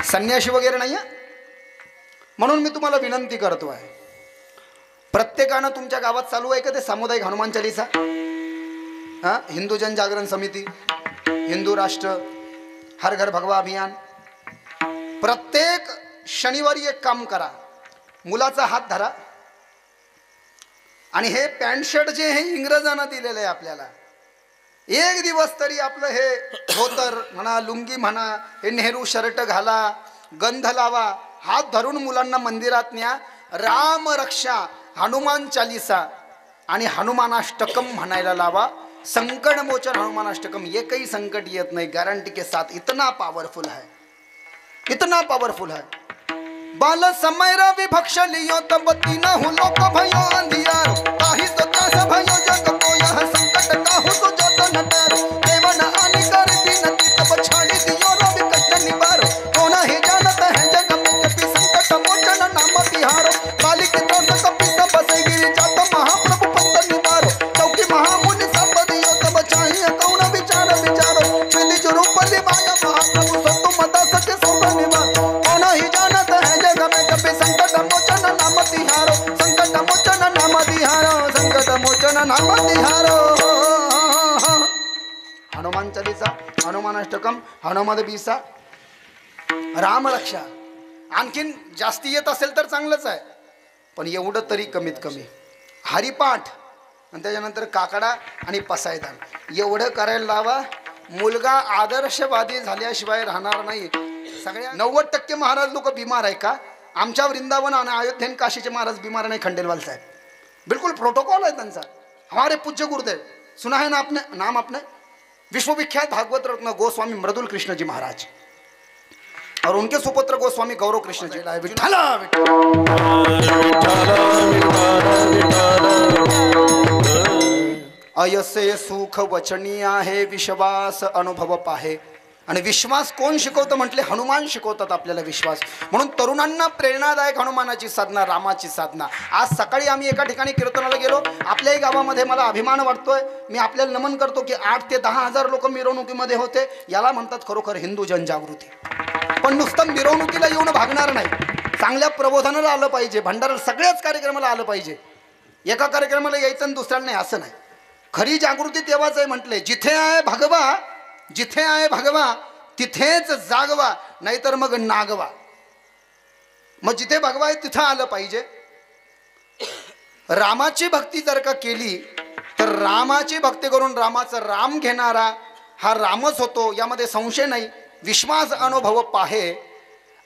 संन्यासी वगैरे नाही आहे. म्हणून मी तुम्हाला विनंती करतो आहे, प्रत्येकानं तुमच्या गावात चालू आहे का ते सामुदायिक हनुमान चालीसा? हां, हिंदू जनजागरण समिती, हिंदू राष्ट्र, हर घर भगवा अभियान. प्रत्येक शनिवारी एक काम करा, मुलाचा हात धरा आणि हे पॅन्ट शर्ट जे हे इंग्रजांना दिलेलं आहे आपल्याला, एक दिवस तरी आपलं हे धोतर म्हणा, लुंगी म्हणा, हे नेहरू शर्ट घाला, गंध लावा, हात धरून मुलांना मंदिरात न्या. राम रक्षा, हनुमान चालीसा आणि हनुमानाष्टकम म्हणायला लावा. संकट मोचन हनुमानाष्टकम, एकही संकट येत नाही, गारंटी के साथ. इतना पावरफुल है, इतना पावरफुल है. बाल समय रवि भक्ष लियो तब तीना हूँ लोक भयो अंधियार. ताहि तो त्रास भयो जग को यह संकट काहू तो जत न डरो. देवन आनि कर बिनती तब छाड़ी दियो रवि कष्ट निवारो. कोना ही जानत है जग में कपि संकट मोचन नाम तिहारो. बालिक दोष कपि सब से गिर जात महाप्रभु पंत निवारो. चौकी महामुनि सब दियो तब चाहिए कौन विचार विचारो. विधि जो रूप लिवाया महाप्रभु सो तुम दास के सोभ निवारो. कोना ही जानत है जग में कपि संकट मोचन नाम तिहारो. संकट मोचन नाम तिहारो, संकट मोचन नाम तिहारो. हनुमान चालीसा, हनुमानाष्टकम, हनुमद बीसा, राम रक्षा. आणखीन जास्ती येत असेल तर चांगलंच आहे, पण एवढं तरी कमीत कमी. हरिपाठ आणि त्याच्यानंतर काकडा आणि पसायदान एवढं करायला लावा. मुलगा आदर्शवादी झाल्याशिवाय राहणार नाही. सगळ्या 90% महाराज लोक बिमार आहे का? आमच्या वृंदावन आणि अयोध्येन काशीचे महाराज बिमार नाही. खंडेलवाल साहेब बिल्कुल प्रोटोकॉल है त्यांचा. हमारे पूज्य गुरुदेव सुना है ना आपने, नाम आपने, विश्वविख्यात भागवत रत्न गोस्वामी मृदुल कृष्ण जी महाराज और उनके सुपुत्र गोस्वामी गौरव कृष्ण जी. विठ्ठला अयसे सुख वचनी आहे, विश्वास अनुभव पाहे. आणि विश्वास कोण शिकवतं म्हटले? हनुमान शिकवतात आपल्याला विश्वास. म्हणून तरुणांना प्रेरणादायक हनुमानाची साधना, रामाची साधना. आज सकाळी आम्ही एका ठिकाणी कीर्तनाला गेलो. आपल्याही गावामध्ये मला अभिमान वाटतोय. मी आपल्याला नमन करतो की 8 ते 10 हजार लोक मिरवणुकीमध्ये होते. याला म्हणतात खरोखर हिंदू जनजागृती. पण नुसतं मिरवणुकीला येऊन भागणार नाही. चांगल्या प्रबोधनाला आलं पाहिजे, भंडारा सगळ्याच कार्यक्रमाला आलं पाहिजे. एका कार्यक्रमाला यायचं आणि दुसऱ्याला नाही असं नाही. खरी जागृती तेव्हाच आहे म्हटले, जिथे आहे भगवा, जिथे आहे भगवा तिथेच जागवा, नाहीतर मग नागवा. मग जिथे भगवा आहे तिथं आलं पाहिजे. रामाची भक्ती जर का केली तर रामाची भक्ती करून रामाचं राम घेणारा हा रामच होतो, यामध्ये संशय नाही. विश्वास अनुभव पाहे.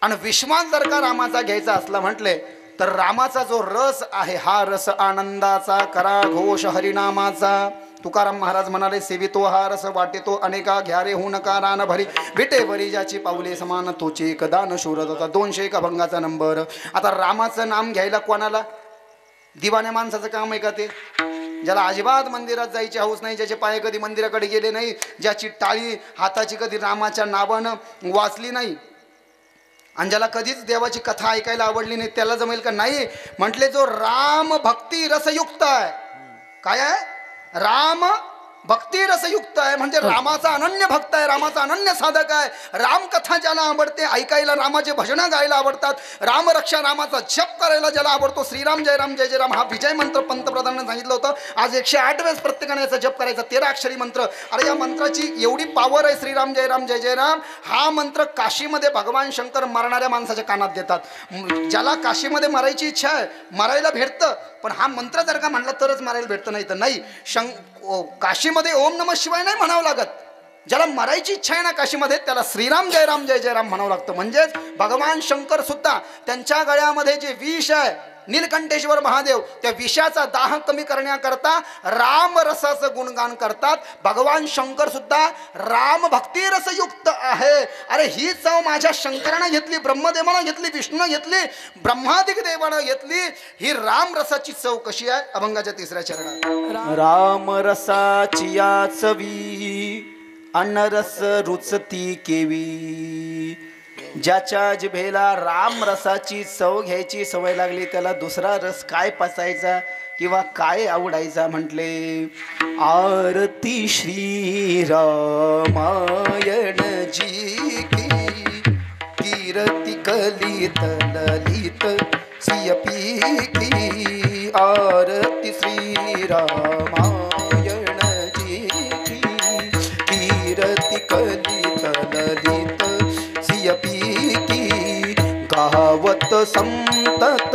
आणि विश्वास जर का रामाचा घ्यायचा असला म्हटले तर रामाचा जो रस आहे हा रस आनंदाचा, करा घोष हरिनामाचा. तुकाराम महाराज म्हणाले, सेवितो हा रस वाटेतो अनेका, घ्यारे होऊ नका रान भरी, विटे भरी ज्याची पावले समान, तोचे एक दान शूरत होता. 201 अभंगाचा नंबर. आता रामाचं नाम घ्यायला कोणाला? दिवाण्या माणसाचं काम आहे का ते? ज्याला अजिबात मंदिरात जायची हौस नाही, ज्याचे पाय कधी मंदिराकडे गेले नाही, ज्याची टाळी हाताची कधी रामाच्या नावानं वाचली नाही, आणि ज्याला कधीच देवाची कथा ऐकायला आवडली नाही, त्याला जमेल का? नाही. म्हटले जो राम भक्ती रसयुक्त आहे. काय आहे? राम भक्ती रसयुक्त आहे म्हणजे रामाचा अनन्य भक्त आहे, रामाचा अनन्य साधक आहे. रामकथा ज्याला आवडते, ऐकायला रामाचे भजनं गायला आवडतात, रामरक्षा रामाचा जप करायला ज्याला आवडतो, श्रीराम जय राम जय जय राम हा विजय मंत्र पंतप्रधानांनी सांगितलं होतं. आज 108 वेळेस प्रत्येकाने याचा जप करायचा, 13 अक्षरी मंत्र. अरे या मंत्राची एवढी पावर आहे, श्रीराम जय राम जय जय राम हा मंत्र काशीमध्ये भगवान शंकर मरणाऱ्या माणसाच्या कानात देतात. ज्याला काशीमध्ये मरायची इच्छा आहे, मरायला भेटतं, पण हा मंत्र जर का म्हणला तरच मारायला भेटतं, नाही तर नाही. काशीमध्ये ओम नमः शिवाय नाही म्हणावं लागत. ज्याला मरायची इच्छा आहे ना काशीमध्ये, त्याला श्रीराम जय राम जय जय राम म्हणावं लागतं. म्हणजेच भगवान शंकर सुद्धा त्यांच्या गळ्यामध्ये जे विष आहे, नीलकंठेश्वर महादेव, त्या विषाचा दाह कमी करण्याकरता राम रसाचं गुणगान करतात. भगवान शंकर सुद्धा राम भक्ती रसयुक्त आहे. अरे ही चव माझ्या शंकरानं घेतली, ब्रह्मदेवानं घेतली, विष्णूनं घेतली, ब्रह्मादिक देवानं घेतली. ही राम रसाची चव कशी आहे? अभंगाच्या 3ऱ्या चरणात, राम रसाची या चवी अनरस रुचती केवी. ज्याच्या जिभेला राम रसाची चव घ्यायची सवय लागली, त्याला दुसरा रस काय पचायचा किंवा काय आवडायचा? म्हटले आरती श्री रामायण जी की, कीर्ती कलित ललित सियपी की. आरती श्री रामायण जी की, कीर्ती कलित ललित गावत संतत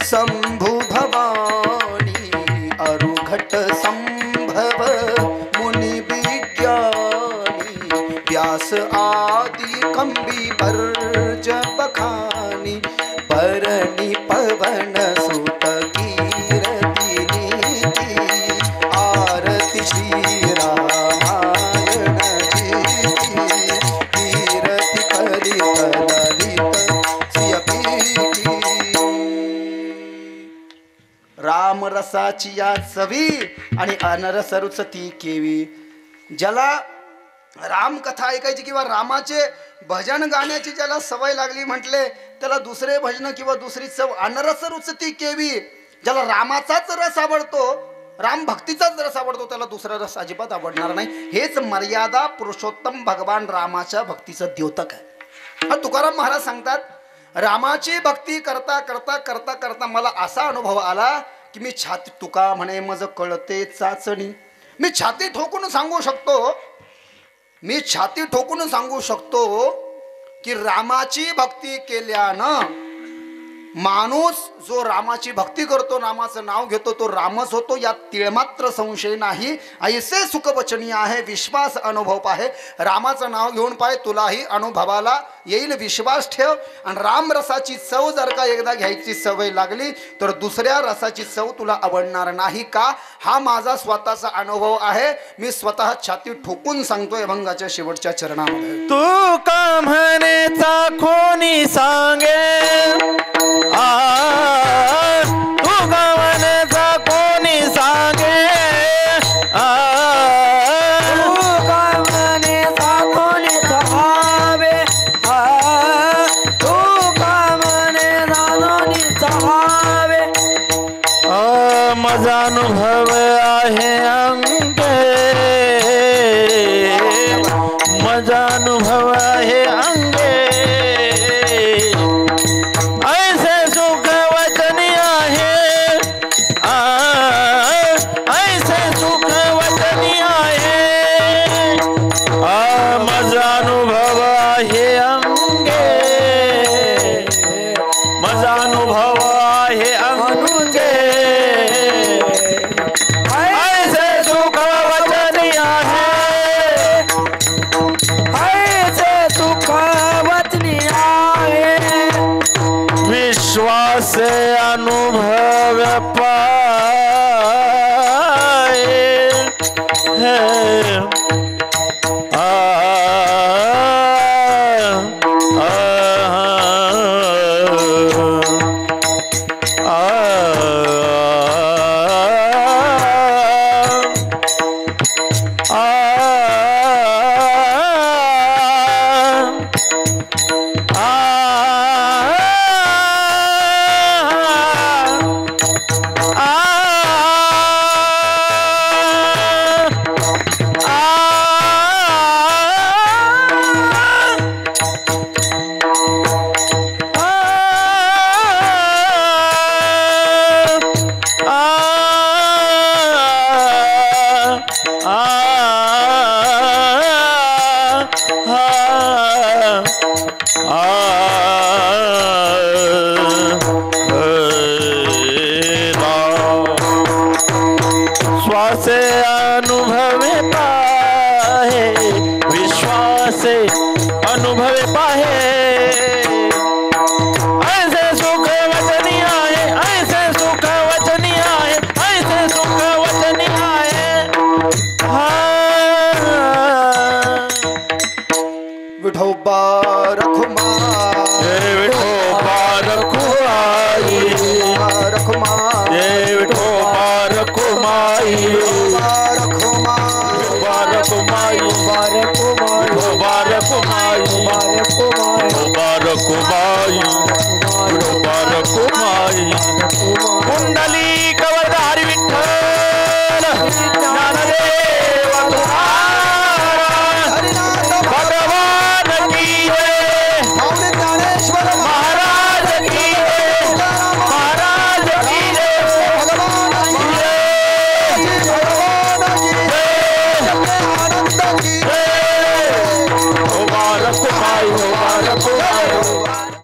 शंभु भवानी, अरुघट संभव मुनि विज्ञानी. व्यास आदि कंबी बर्ज बखानी, परणी पवन सुत कीरति नीति. आरती श्री रामायण जी की, कीरति कलित राम रसाची या चवी आणि अनरस रुचती केवी. ज्याला राम कथा ऐकायची किंवा रामाचे भजन गाण्याची ज्याला सवय लागली म्हटले, त्याला दुसरे भजन किंवा दुसरी चव अनरस रुचती केवी. ज्याला रामाचाच रस आवडतो, राम भक्तीचाच रस आवडतो, त्याला दुसरा रस अजिबात आवडणार नाही. हेच मर्यादा पुरुषोत्तम भगवान रामाच्या भक्तीचं द्योतक आहे. तुकाराम महाराज सांगतात, रामाची भक्ती करता करता करता करता मला असा अनुभव आला की मी छाती, तुका म्हणे मज कळते चाचणी. मी छाती ठोकून सांगू शकतो, मी छाती ठोकून सांगू शकतो की रामाची भक्ती केल्यानं माणूस जो रामाची भक्ती करतो, रामाचं नाव घेतो, तो रामच होतो, यात तिळमात्र संशय नाही. ऐसे सुखवचनी आहे, विश्वास अनुभव पाहे. रामाचं नाव घेऊन पाहे, तुलाही अनुभवाला येईल. विश्वास ठेव. आणि राम रसाची चव जर का एकदा घ्यायची सवय लागली तर दुसऱ्या रसाची चव तुला आवडणार नाही. का? हा माझा स्वतःचा अनुभव आहे. मी स्वतः छाती ठोकून सांगतोय अभंगाच्या शेवटच्या चरणामध्ये. तू का म्हणेचा कोणी सांगे, तू गावानेचा कोणी सांगे, तू गावानेचा कोणी सांगावे, तू गावानेचा कोणी सांगावे. माझा अनुभव आहे अंगे, माझा अनुभव आहे अंगे. पाए है श्वास अनुभव पाहे विश्वास अनुभव पाहे ऐसे सुख वचनी आए ऐसे सुख वचनी आए ऐसे सुख वचनी आए विठोबा रखुमा विठोबा रखुमाई रखुमा विठोबा रखुमाई रखुमा रखुमाई विठोबा रखुमाई विठोबा रखुमाई विठोबा रखुमाई कुंडली कवरधारी विठ्ठल ज्ञानदेव